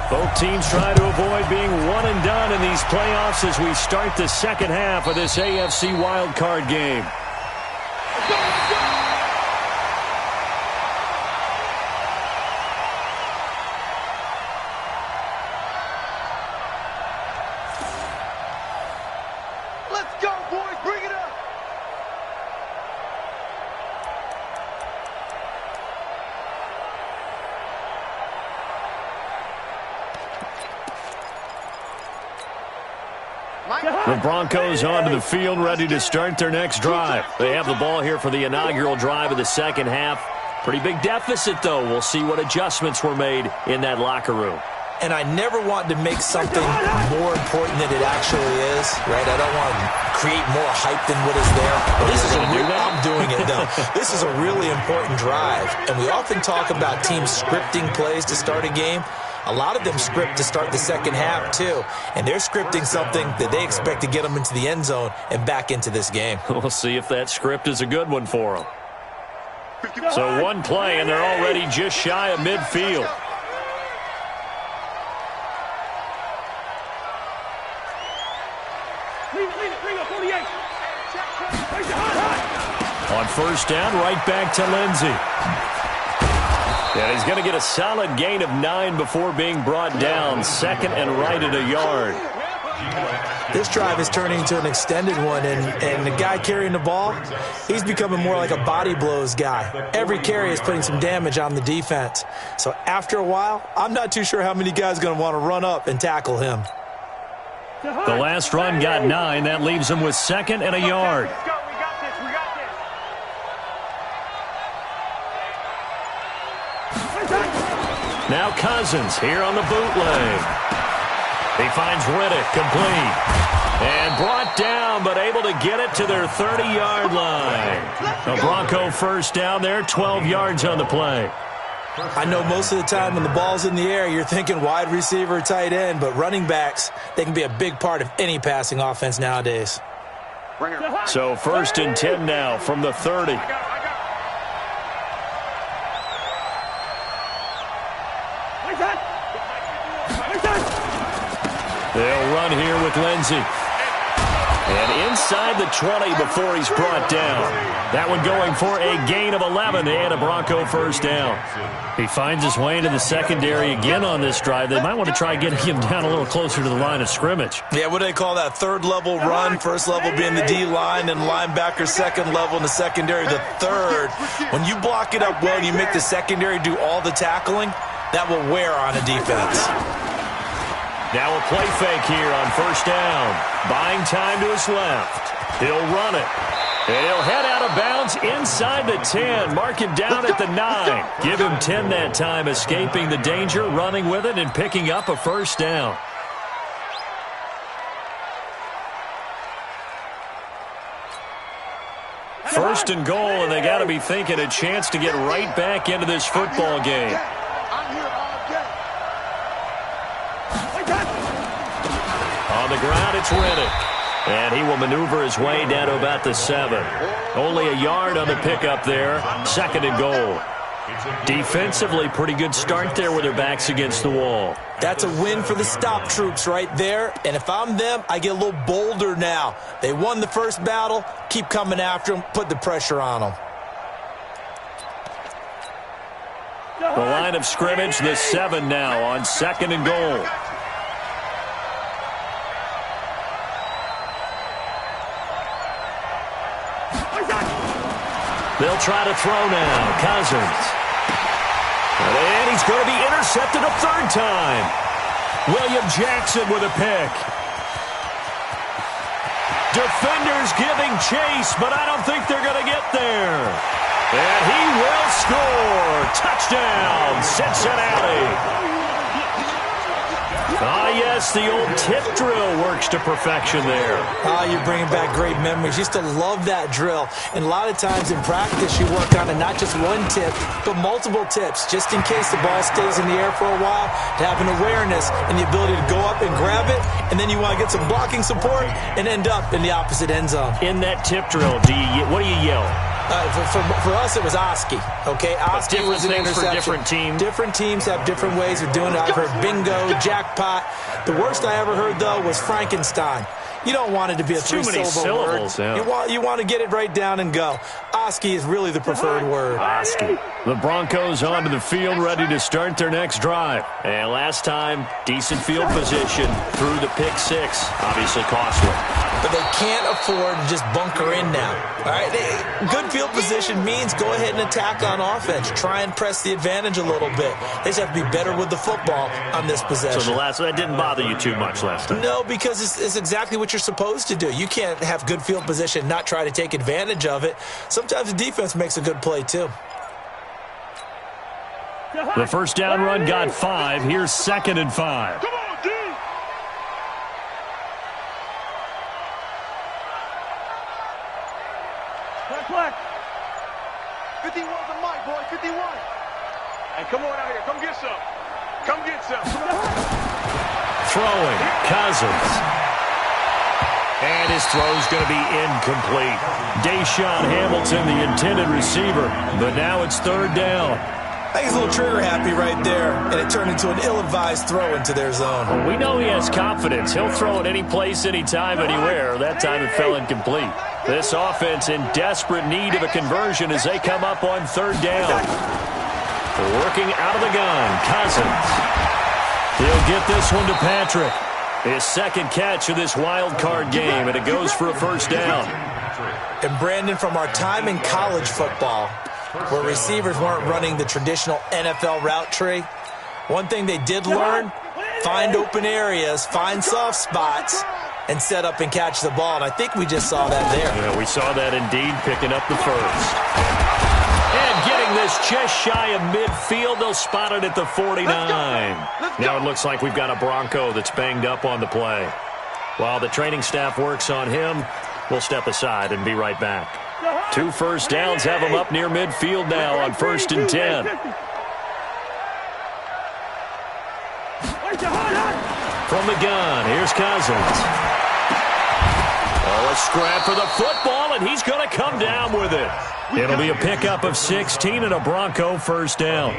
Both teams try to avoid being one and done in these playoffs as we start the second half of this AFC wildcard game. The Broncos onto the field, ready to start their next drive. They have the ball here for the inaugural drive of the second half. Pretty big deficit, though. We'll see what adjustments were made in that locker room. And I never want to make something more important than it actually is, right? I don't want to create more hype than what is there. But this is I'm doing it, though. This is a really important drive. And we often talk about teams scripting plays to start a game. A lot of them script to start the second half, too. And they're scripting something that they expect to get them into the end zone and back into this game. We'll see if that script is a good one for them. So one play, and they're already just shy of midfield. On first down, right back to Lindsey. And he's going to get a solid gain of 9 before being brought down. Second and right at a yard. This drive is turning into an extended one, and the guy carrying the ball, he's becoming more like a body blows guy. Every carry is putting some damage on the defense. So after a while, I'm not too sure how many guys are going to want to run up and tackle him. The last run got 9. That leaves him with second and a yard. Now Cousins here on the bootleg. He finds Riddick complete. And brought down, but able to get it to their 30-yard line. A Bronco first down there, 12 yards on the play. I know most of the time when the ball's in the air, you're thinking wide receiver, tight end, but running backs, they can be a big part of any passing offense nowadays. So first and 10 now from the 30. They'll run here with Lindsey. And inside the 20 before he's brought down. That one going for a gain of 11 and a Bronco first down. He finds his way into the secondary again on this drive. They might want to try getting him down a little closer to the line of scrimmage. Yeah, what do they call that? Third level run. First level being the D-line and linebacker. Second level in the secondary, the third. When you block it up well and you make the secondary do all the tackling, that will wear on a defense. Now a play fake here on first down. Buying time to his left. He'll run it. And he'll head out of bounds inside the 10. Mark him down at the 9. Give him 10 that time, escaping the danger, running with it, and picking up a first down. First and goal, and they got to be thinking a chance to get right back into this football game. On the ground, it's Riddick. And he will maneuver his way down to about the 7. Only a yard on the pickup there. Second and goal. Defensively, pretty good start there with their backs against the wall. That's a win for the stop troops right there. And if I'm them, I get a little bolder now. They won the first battle. Keep coming after them. Put the pressure on them. The line of scrimmage, the 7 now on second and goal. They'll try to throw now. Cousins. And he's going to be intercepted a third time. William Jackson with a pick. Defenders giving chase, but I don't think they're going to get there. And he will score. Touchdown, Cincinnati. Ah, yes, the old tip drill works to perfection there. Ah, you're bringing back great memories. Used to love that drill. And a lot of times in practice, you work on it, not just one tip, but multiple tips, just in case the ball stays in the air for a while, to have an awareness and the ability to go up and grab it, and then you want to get some blocking support and end up in the opposite end zone. In that tip drill, what do you yell? For us, it was Oski. Okay, Oski was an interception. For different teams. Different teams have different ways of doing it. I've heard bingo, jackpot. The worst I ever heard, though, was Frankenstein. You don't want it to be a three-syllable word. Yeah. You want to get it right down and go. Oski is really the preferred word. Oski. The Broncos onto the field, ready to start their next drive. And last time, decent field position through the pick 6. Obviously costly. But they can't afford to just bunker in now. All right, good field position means go ahead and attack on offense. Try and press the advantage a little bit. They just have to be better with the football on this possession. So that didn't bother you too much last time? No, because it's exactly what you're supposed to do. You can't have good field position, not try to take advantage of it. Sometimes the defense makes a good play, too. The first down run got 5. Here's second and 5. Come on, D. Black. 51's a mic, boy. 51. Hey, come on out here. Come get some. Come get some. Throwing. Cousins. And his throw's going to be incomplete. Deshaun Hamilton, the intended receiver. But now it's third down. I think he's a little trigger happy right there, and it turned into an ill-advised throw into their zone. We know he has confidence. He'll throw it any place, anytime, anywhere. That time it fell incomplete. This offense in desperate need of a conversion as they come up on third down. Working out of the gun, Cousins. He'll get this one to Patrick. His second catch of this wild card game, and it goes for a first down. And Brandon, from our time in college football, where receivers weren't running the traditional NFL route tree, one thing they did learn, find open areas, find soft spots, and set up and catch the ball. And I think we just saw that there. Yeah, we saw that indeed, picking up the first. And getting this just shy of midfield. They'll spot it at the 49. Now it looks like we've got a Bronco that's banged up on the play. While the training staff works on him, we'll step aside and be right back. 2 first downs have them up near midfield now on 1st and 10. From the gun, here's Cousins. Oh, a scrap for the football, and he's going to come down with it. It'll be a pickup of 16 and a Bronco first down.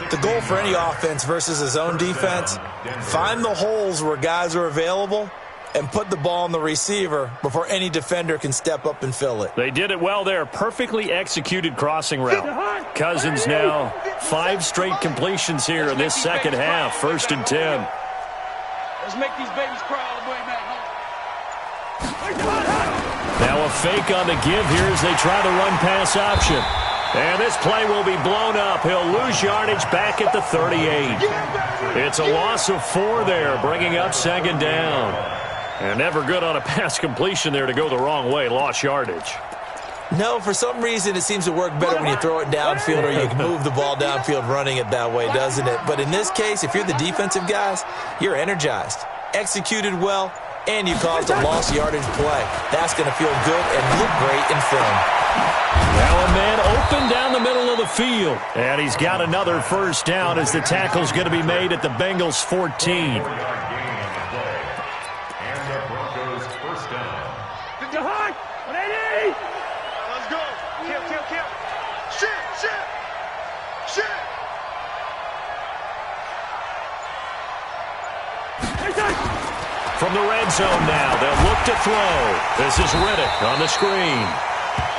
The goal for any offense versus his own defense, find the holes where guys are available and put the ball on the receiver before any defender can step up and fill it. They did it well there. Perfectly executed crossing route. Cousins now 5 straight completions here in this second half. 1st and 10. Let's make these babies cry all the way back home. Now a fake on the give here as they try the run-pass option. And this play will be blown up. He'll lose yardage back at the 38. It's a loss of 4 there, bringing up 2nd down. And never good on a pass completion there to go the wrong way. Lost yardage. No, for some reason it seems to work better when you throw it downfield or you can move the ball downfield running it that way, doesn't it? But in this case, if you're the defensive guys, you're energized, executed well, and you caused a lost yardage play. That's going to feel good and look great in film. Now a man open down the middle of the field. And he's got another 1st down as the tackle's going to be made at the Bengals 14. From the red zone now, they'll look to throw. This is Riddick on the screen.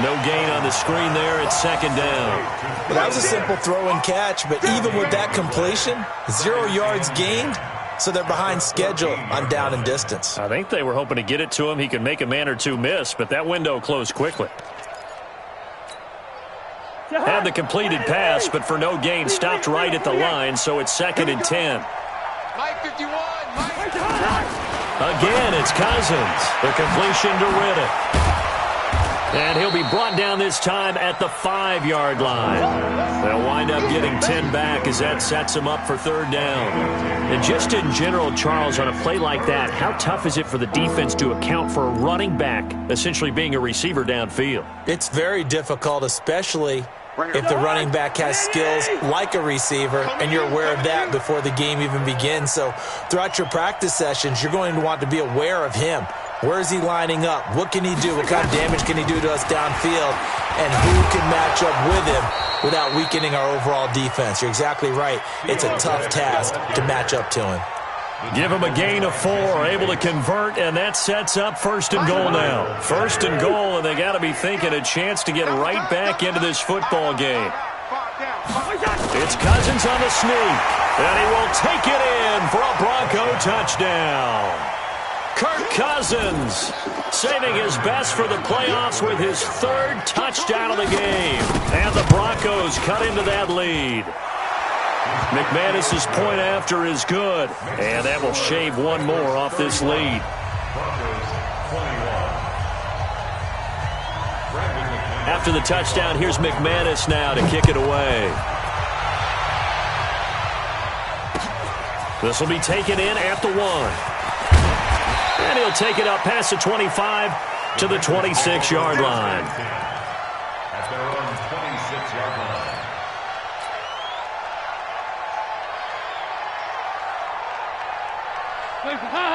No gain on the screen there. It's 2nd down. Well, that was a simple throw and catch, but even with that completion, 0 yards gained, so they're behind schedule on down and distance. I think they were hoping to get it to him. He could make a man or two miss, but that window closed quickly. Had the completed pass, but for no gain, stopped right at the line, so it's 2nd and 10. Mike 51, Mike. Again, it's Cousins. The completion to Riddick. And he'll be brought down this time at the 5-yard line. They'll wind up getting 10 back as that sets him up for 3rd down. And just in general, Charles, on a play like that, how tough is it for the defense to account for a running back essentially being a receiver downfield? It's very difficult, especially if the running back has skills like a receiver, and you're aware of that before the game even begins. So throughout your practice sessions, you're going to want to be aware of him. Where is he lining up? What can he do? What kind of damage can he do to us downfield? And who can match up with him without weakening our overall defense? You're exactly right. It's a tough task to match up to him. Give him a gain of 4, able to convert, and that sets up 1st and goal now. 1st and goal, and they got to be thinking a chance to get right back into this football game. It's Cousins on the sneak, and he will take it in for a Bronco touchdown. Kirk Cousins saving his best for the playoffs with his 3rd touchdown of the game. And the Broncos cut into that lead. McManus's point after is good, and that will shave 1 more off this lead. After the touchdown, here's McManus now to kick it away. This will be taken in at the 1. And he'll take it up past the 25 to the 26-yard line. At their own 26-yard line.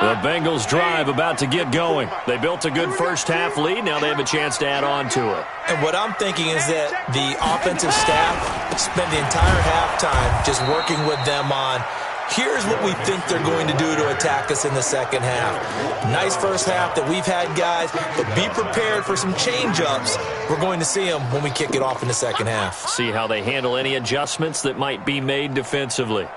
The Bengals drive about to get going. They built a good 1st half lead. Now they have a chance to add on to it. And what I'm thinking is that the offensive staff spent the entire halftime just working with them on, here's what we think they're going to do to attack us in the 2nd half. Nice 1st half that we've had, guys, but be prepared for some change-ups. We're going to see them when we kick it off in the 2nd half. See how they handle any adjustments that might be made defensively.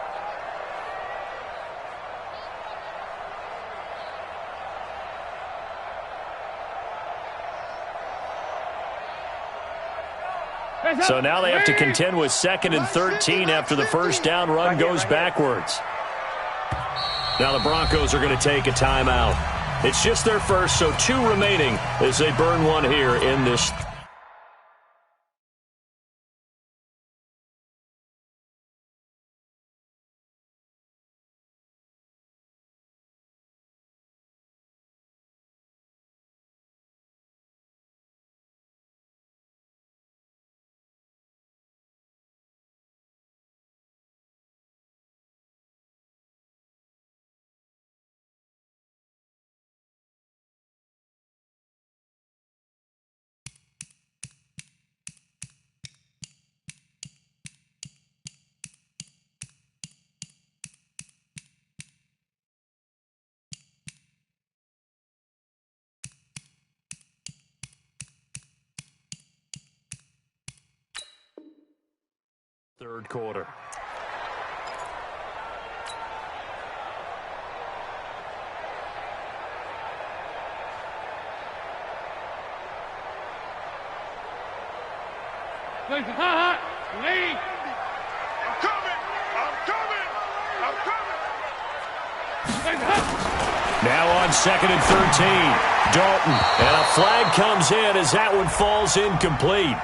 So now they have to contend with 2nd and 13 after the 1st down run goes backwards. Now the Broncos are going to take a timeout. It's just their 1st, so 2 remaining as they burn 1 here in this. third quarter. Lee. I'm coming! Now on 2nd and 13, Dalton. And a flag comes in as that one falls incomplete.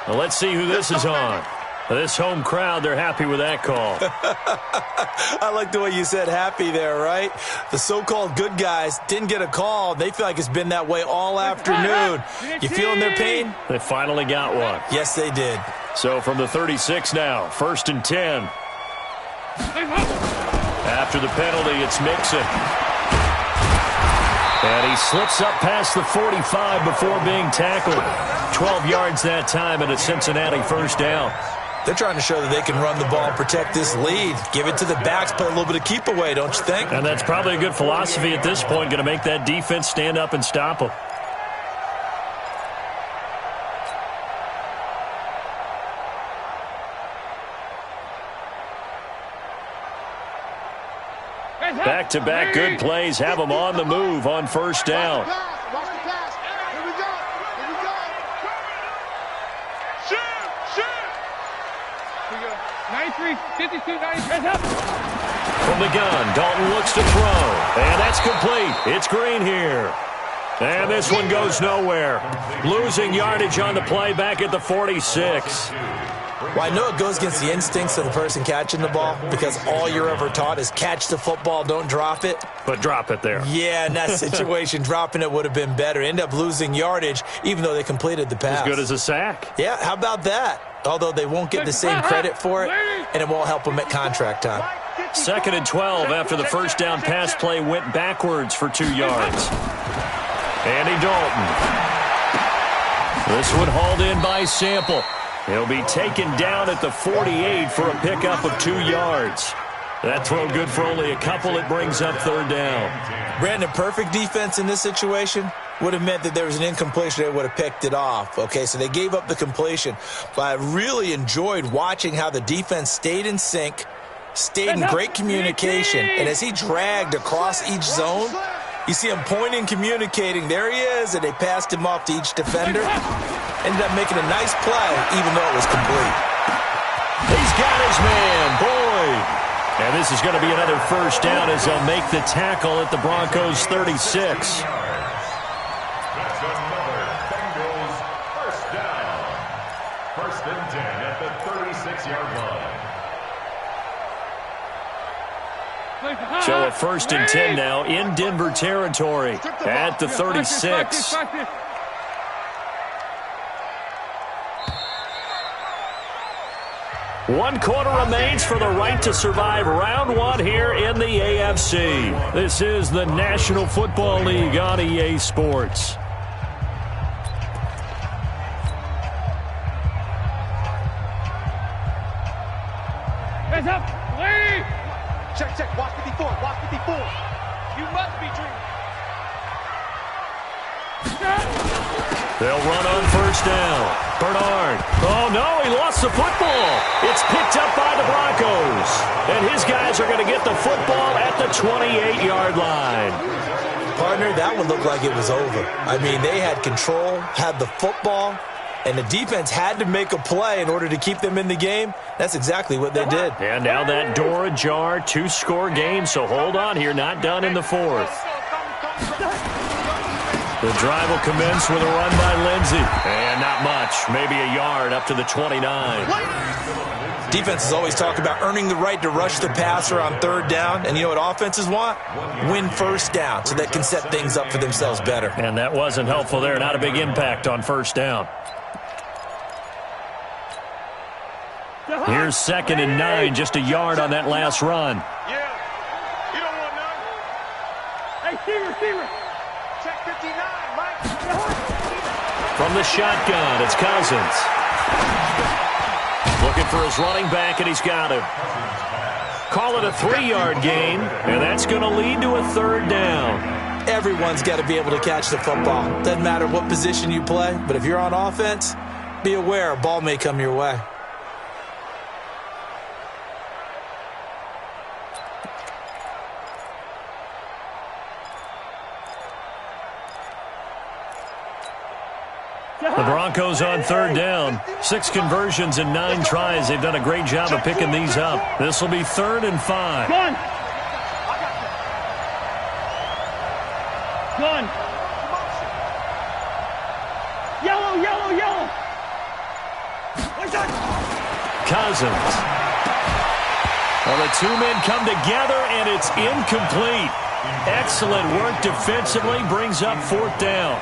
Well, let's see who this is on. This home crowd, they're happy with that call. I like the way you said happy there, right? The so-called good guys didn't get a call. They feel like it's been that way all afternoon. You feeling their pain? They finally got one. Yes, they did. So from the 36 now, 1st and 10. After the penalty, it's Mixon. And he slips up past the 45 before being tackled. 12 yards that time and a Cincinnati first down. They're trying to show that they can run the ball and protect this lead. Give it to the backs, play a little bit of keep away, don't you think? And that's probably a good philosophy at this point, going to make that defense stand up and stop them. Back-to-back good plays have them on the move on first down. Watch the pass. Here we go. Shoot. 93, 52, 93. From the gun, Dalton looks to throw. And that's complete. It's Green here. And this one goes nowhere. Losing yardage on the play back at the 46. Well, I know it goes against the instincts of the person catching the ball because all you're ever taught is catch the football, don't drop it. But drop it there. Yeah, in that situation, dropping it would have been better. End up losing yardage, even though they completed the pass. As good as a sack. Yeah, how about that? Although they won't get the same credit for it, and it won't help them at contract time. 2nd and 12 after the first down pass play went backwards for 2 yards. Andy Dalton. This one hauled in by Sample. He'll be taken down at the 48 for a pickup of 2 yards. That throw good for only a couple. It brings up third down. Brandon, perfect defense in this situation would have meant that there was an incompletion. They would have picked it off. Okay, so they gave up the completion. But I really enjoyed watching how the defense stayed in sync, stayed in great communication. And as he dragged across each zone, you see him pointing, communicating. There he is, and they passed him off to each defender. Ended up making a nice play, even though it was complete. He's got his man, Boyd. And this is going to be another first down as they'll make the tackle at the Broncos' 36. That's another Bengals first down. 1st and 10 at the 36-yard line. So a 1st and 10 now in Denver territory at the 36. One quarter remains for the right to survive round one here in the AFC. This is the National Football League on EA Sports. Hands up. Lee. Check. Watch 54. You must be dreaming. They'll run on first down. Bernard. Oh, no, he lost the football. It's picked up by the Broncos. And his guys are going to get the football at the 28-yard line. Partner, that one looked like it was over. I mean, they had control, had the football, and the defense had to make a play in order to keep them in the game. That's exactly what they did. And now that door ajar, 2-score game, so hold on here, not done in the 4th. The drive will commence with a run by Lindsey. And not much, maybe a yard up to the 29. Defenses always talk about earning the right to rush the passer on third down. And you know what offenses want? Win first down so they can set things up for themselves better. And that wasn't helpful there. Not a big impact on first down. Here's 2nd and 9, just a yard on that last run. Yeah. You don't want none. Hey, receiver. Check 59, Mike. From the shotgun, it's Cousins. Looking for his running back, and he's got him. Call it a 3-yard gain, and that's going to lead to a third down. Everyone's got to be able to catch the football. Doesn't matter what position you play, but if you're on offense, be aware a ball may come your way. The Broncos on third down. 6 conversions and 9 tries. They've done a great job of picking these up. This will be 3rd and 5. Gun. Gun. Yellow, yellow, yellow. Cousins. Well, the 2 men come together, and it's incomplete. Excellent work defensively. Brings up 4th down.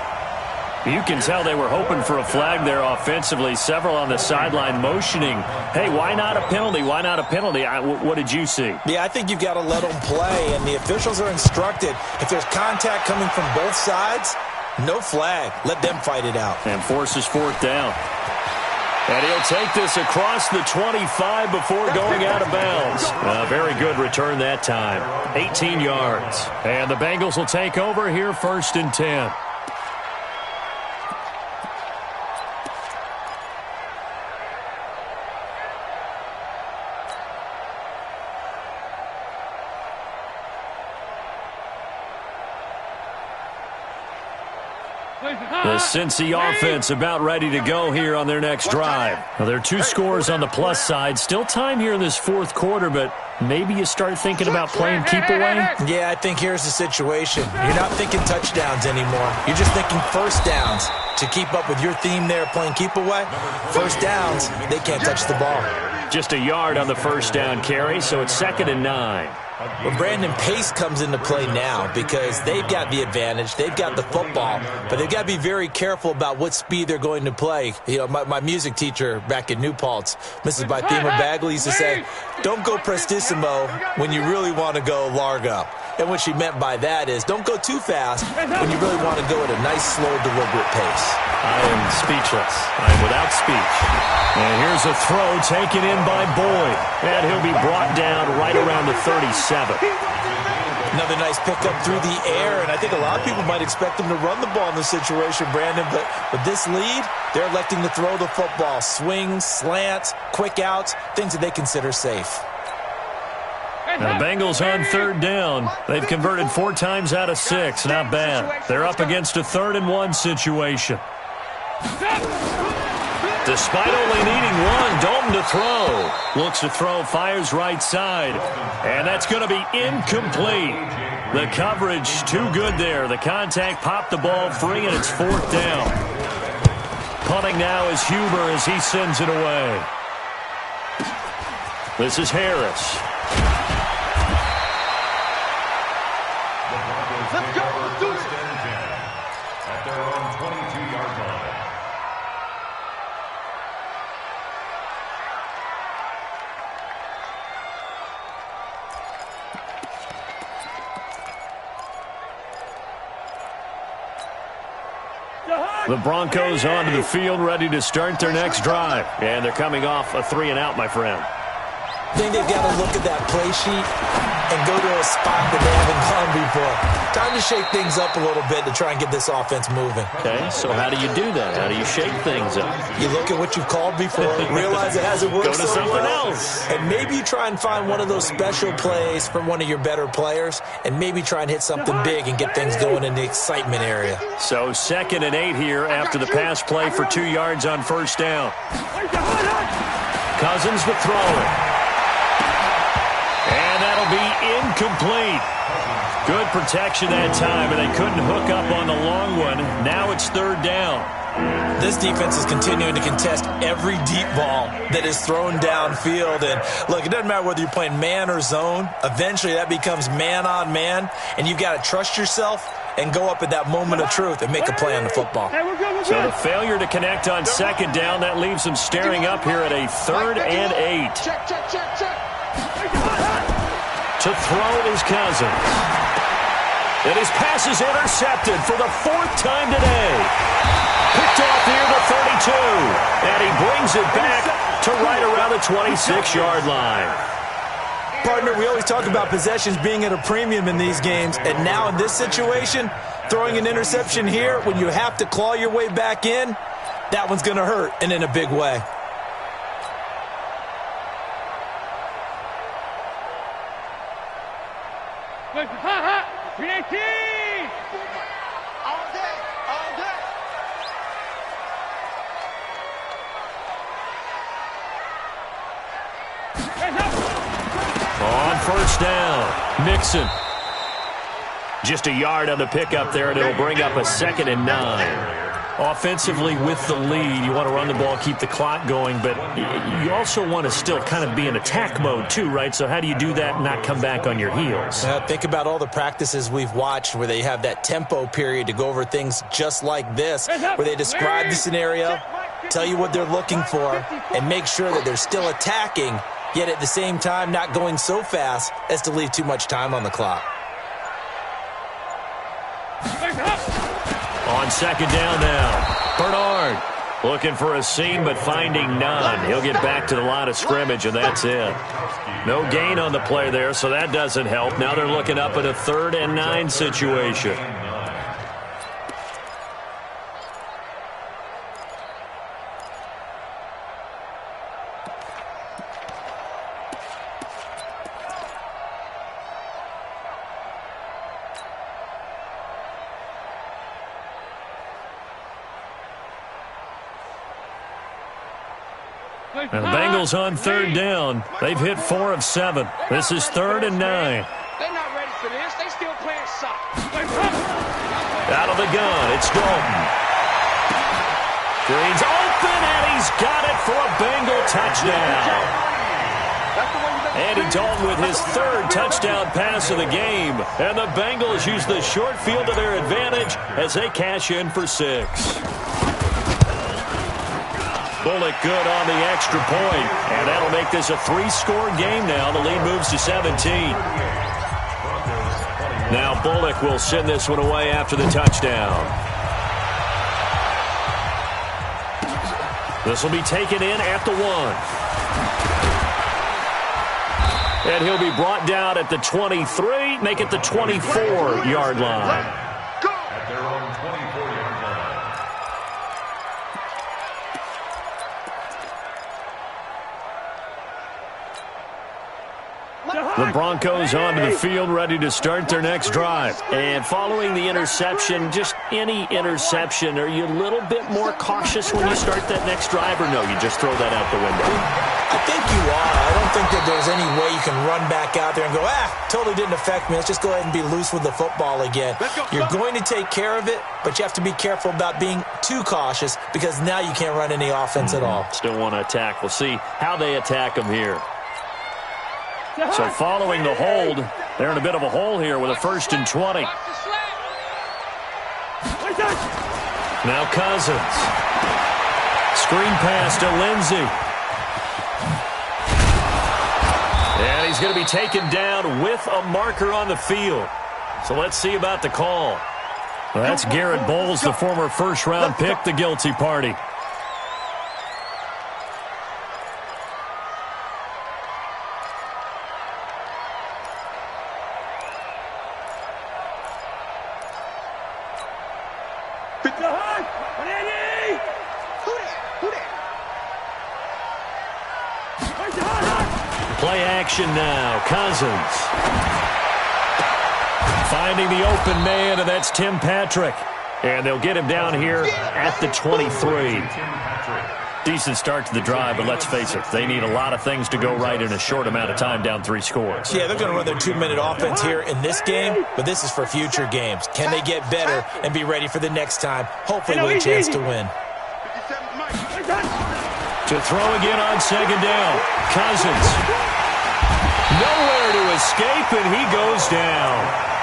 You can tell they were hoping for a flag there offensively. Several on the sideline motioning, hey, why not a penalty? Why not a penalty? What did you see? Yeah, I think you've got to let them play, and the officials are instructed. If there's contact coming from both sides, no flag. Let them fight it out. And forces 4th down. And he'll take this across the 25 before going out of bounds. A very good return that time. 18 yards. And the Bengals will take over here 1st and 10. The Cincy offense about ready to go here on their next drive. Well, there are 2 scores on the plus side. Still time here in this 4th quarter, but maybe you start thinking about playing keep away? Yeah, I think here's the situation. You're not thinking touchdowns anymore. You're just thinking first downs. To keep up with your theme there, playing keep away, first downs, they can't touch the ball. Just a yard on the first down carry, so it's 2nd and 9. Well, Brandon, pace comes into play now because they've got the advantage. They've got the football, but they've got to be very careful about what speed they're going to play. You know, my music teacher back in New Paltz, Mrs. Bythema Bagley, used to say, don't go prestissimo when you really want to go largo. And what she meant by that is don't go too fast when you really want to go at a nice, slow, deliberate pace. I am speechless. I am without speech. And here's a throw taken in by Boyd. And he'll be brought down right around the 37. Another nice pickup through the air, and I think a lot of people might expect him to run the ball in this situation, Brandon, but with this lead, they're electing to throw the football. Swings, slants, quick outs, things that they consider safe. The Bengals on third down. They've converted 4 times out of 6. Not bad. They're up against a 3rd and 1 situation. Despite only needing 1, Dalton to throw. Looks to throw, fires right side. And that's going to be incomplete. The coverage too good there. The contact popped the ball free, and it's 4th down. Punting now is Huber as he sends it away. This is Harris. Let's go. Let's do it. At their own 22-yard line. The Broncos onto the field, ready to start their next drive. And they're coming off a 3-and-out, my friend. I think they've got to look at that play sheet and go to a spot that they haven't gone before. Time to shake things up a little bit to try and get this offense moving. Okay, so how do you do that? How do you shake things up? You look at what you've called before, realize it hasn't worked Go to so something well, else. and maybe you try and find one of those special plays from one of your better players, and maybe try and hit something big and get things going in the excitement area. So 2nd and 8 here after the pass play for 2 yards on first down. Cousins to throw it. And that'll be incomplete. Good protection that time, and they couldn't hook up on the long one. Now it's 3rd down. This defense is continuing to contest every deep ball that is thrown downfield. And look, it doesn't matter whether you're playing man or zone. Eventually that becomes man on man, and you've got to trust yourself and go up at that moment of truth and make a play on the football. So the failure to connect on 2nd down, that leaves them staring up here at a 3rd and 8. Check, check, check, check. To throw is Cousins. And his pass is intercepted for the 4th time today. Picked off near the 32. And he brings it back to right around the 26-yard line. Partner, we always talk about possessions being at a premium in these games. And now in this situation, throwing an interception here when you have to claw your way back in, that one's going to hurt, and in a big way. Ha-ha! 318! All day, all day. first down. Mixon. Just a yard on the pickup there, and it'll bring up a 2nd and 9. Offensively, with the lead, you want to run the ball, keep the clock going, but you also want to still kind of be in attack mode too, right? So how do you do that and not come back on your heels? Think about all the practices we've watched where they have that tempo period to go over things just like this, where they describe the scenario, tell you what they're looking for, and make sure that they're still attacking, yet at the same time not going so fast as to leave too much time on the clock. On 2nd down now, Bernard looking for a seam but finding none. He'll get back to the line of scrimmage, and that's it. No gain on the play there, so that doesn't help. Now they're looking up at a 3rd and 9 situation. And the Bengals on 3rd down. They've hit 4 of 7. This is 3rd and 9. They're not ready for this. They still playing soccer. Out of the gun, it's Dalton. Green's open, and he's got it for a Bengal touchdown. Andy Dalton with his 3rd touchdown pass of the game. And the Bengals use the short field to their advantage as they cash in for 6. Bullock good on the extra point, and that'll make this a 3-score game now. The lead moves to 17. Now Bullock will send this one away after the touchdown. This will be taken in at the 1. And he'll be brought down at the 23, make it the 24-yard line. At their own 24-yard line. The Broncos onto the field, ready to start their next drive. And following the interception, just any interception, are you a little bit more cautious when you start that next drive, or no, you just throw that out the window? I think you are. I don't think that there's any way you can run back out there and go, totally didn't affect me. Let's just go ahead and be loose with the football again. You're going to take care of it, but you have to be careful about being too cautious because now you can't run any offense at all. Still want to attack. We'll see how they attack them here. So following the hold, they're in a bit of a hole here with a 1st and 20. Now Cousins. Screen pass to Lindsey. And he's going to be taken down with a marker on the field. So let's see about the call. Well, that's Garrett Bowles, the former 1st-round pick, the guilty party. Play action now. Cousins. Finding the open man, and that's Tim Patrick. And they'll get him down here at the 23. Decent start to the drive, but let's face it, they need a lot of things to go right in a short amount of time, down 3 scores. Yeah, they're going to run their 2-minute offense here in this game, but this is for future games. Can they get better and be ready for the next time? Hopefully with a chance to win. To throw again on 2nd down. Cousins. Nowhere to escape, and he goes down.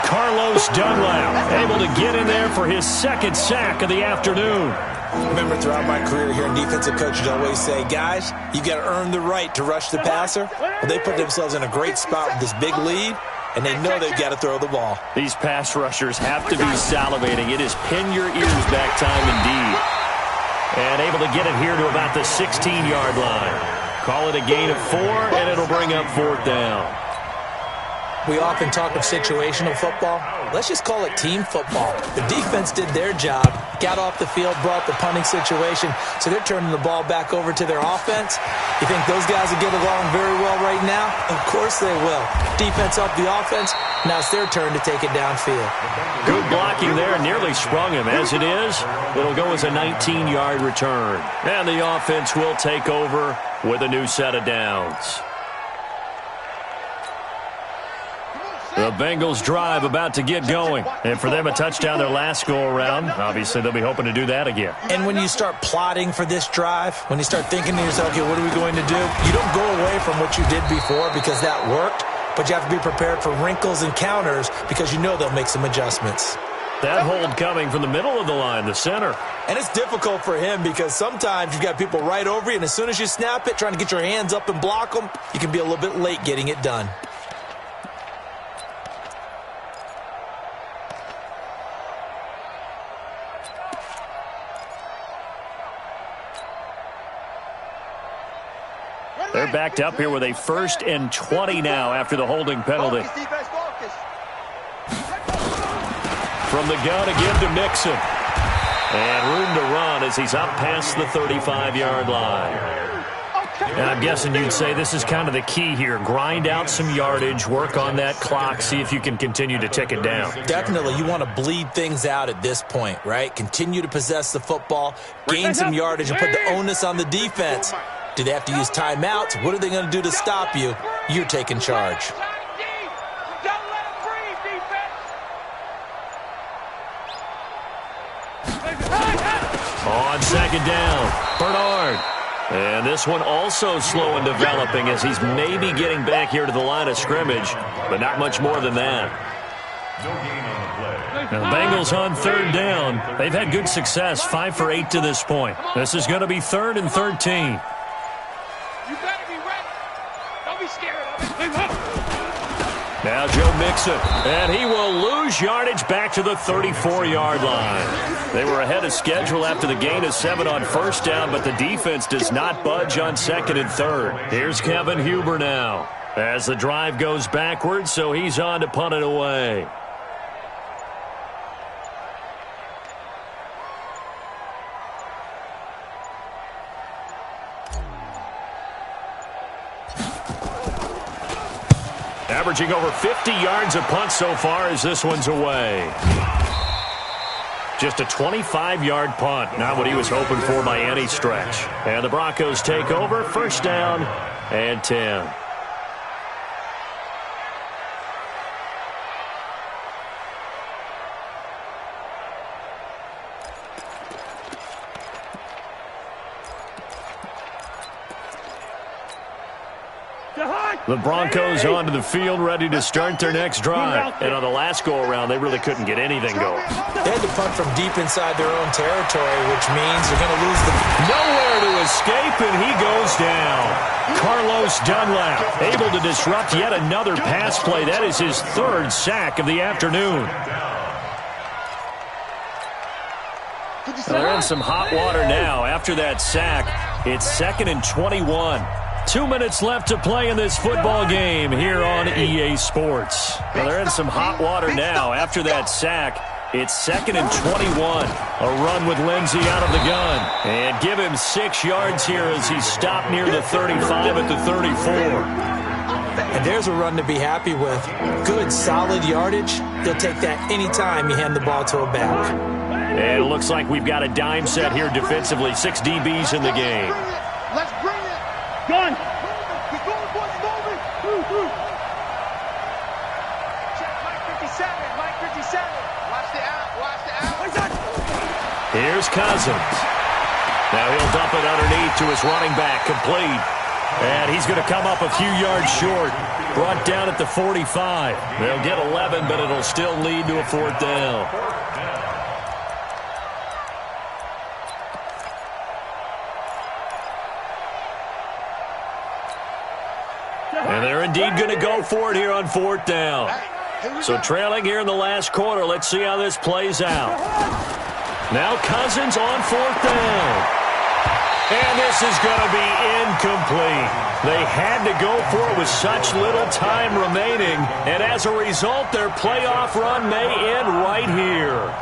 Carlos Dunlap able to get in there for his 2nd sack of the afternoon. Remember, throughout my career here in defensive coaches always say, guys, you got to earn the right to rush the passer. Well, they put themselves in a great spot with this big lead, and they know they've got to throw the ball. These pass rushers have to be salivating. It is pin your ears back time indeed. And able to get it here to about the 16-yard line. Call it a gain of 4, and it'll bring up 4th down. We often talk of situational football. Let's just call it team football. The defense did their job, got off the field, brought the punting situation, so they're turning the ball back over to their offense. You think those guys will get along very well right now? Of course they will. Defense up the offense. Now it's their turn to take it downfield. Good blocking there. Nearly sprung him. As it is, it'll go as a 19-yard return. And the offense will take over with a new set of downs. The Bengals drive about to get going. And for them, a touchdown their last go-around. Obviously, they'll be hoping to do that again. And when you start plotting for this drive, when you start thinking to yourself, okay, what are we going to do? You don't go away from what you did before because that worked, but you have to be prepared for wrinkles and counters because you know they'll make some adjustments. That hold coming from the middle of the line, the center. And it's difficult for him because sometimes you've got people right over you, and as soon as you snap it, trying to get your hands up and block them, you can be a little bit late getting it done. They're backed up here with a 1st and 20 now after the holding penalty. From the gun again to Mixon. And room to run as he's up past the 35-yard line. And I'm guessing you'd say this is kind of the key here. Grind out some yardage, work on that clock, see if you can continue to tick it down. Definitely. You want to bleed things out at this point, right? Continue to possess the football, gain some yardage, and put the onus on the defense. Do they have to use timeouts? What are they going to do to stop you? You're taking charge. On 2nd down, Bernard. And this one also slow in developing as he's maybe getting back here to the line of scrimmage, but not much more than that. Now the Bengals on 3rd down. They've had good success, 5 for 8 to this point. This is going to be 3rd and 13. You better be ready. Don't be scared of it. Now Joe Mixon, and he will lose yardage back to the 34-yard line. They were ahead of schedule after the gain of 7 on 1st down, but the defense does not budge on 2nd and 3rd. Here's Kevin Huber now as the drive goes backwards, so he's on to punt it away. Averaging over 50 yards a punt so far as this one's away. Just a 25-yard punt, not what he was hoping for by any stretch. And the Broncos take over, 1st down and 10. The Broncos onto the field, ready to start their next drive. And on the last go-around, they really couldn't get anything going. They had to punt from deep inside their own territory, which means they're going to lose the... Nowhere to escape, and he goes down. Carlos Dunlap able to disrupt yet another pass play. That is his 3rd sack of the afternoon. They're in some hot water now. After that sack, it's 2nd and 21. 2 minutes left to play in this football game here on EA Sports. Well, they're in some hot water now. After that sack, it's 2nd and 21. A run with Lindsey out of the gun. And give him 6 yards here as he's stopped near the 35 at the 34. And there's a run to be happy with. Good, solid yardage. They'll take that anytime you hand the ball to a back. And it looks like we've got a dime set here defensively. 6 DBs in the game. Let's bring it. Gun. He's moving, boys, moving. Check Mike 57. Mike 57. Watch the out. Watch the out. Here's Cousins. Now he'll dump it underneath to his running back, complete. And he's going to come up a few yards short. Brought down at the 45. They'll get 11, but it'll still lead to a 4th down. And they're indeed going to go for it here on 4th down. So trailing here in the last quarter. Let's see how this plays out. Now Cousins on 4th down. And this is going to be incomplete. They had to go for it with such little time remaining. And as a result, their playoff run may end right here.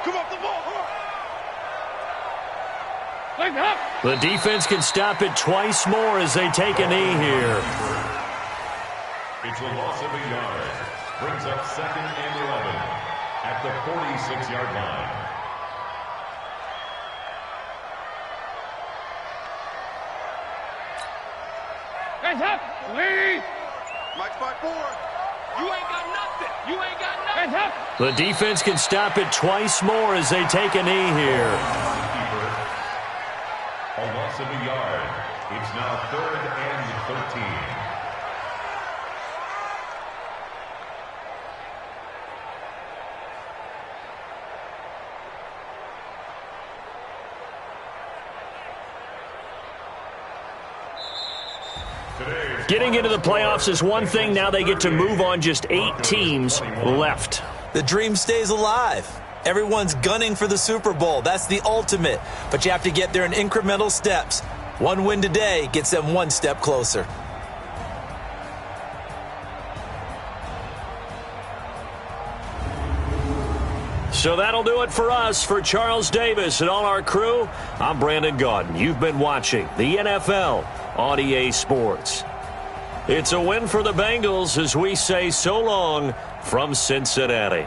Come up the ball. The defense can stop it twice more as they take a knee here. It's a loss of a yard. Brings up 2nd and 11 at the 46-yard line. Hands up! Lee! Mike's by 4. You ain't got nothing! You ain't got nothing! Hands up! The defense can stop it twice more as they take a knee here. A loss of a yard. It's now 3rd and 13. Getting into the playoffs is one thing. Now they get to move on. Just 8 teams left. The dream stays alive. Everyone's gunning for the Super Bowl. That's the ultimate. But you have to get there in incremental steps. One win today gets them one step closer. So that'll do it for us. For Charles Davis and all our crew, I'm Brandon Gaudin. You've been watching the NFL on EA Sports. It's a win for the Bengals as we say so long from Cincinnati.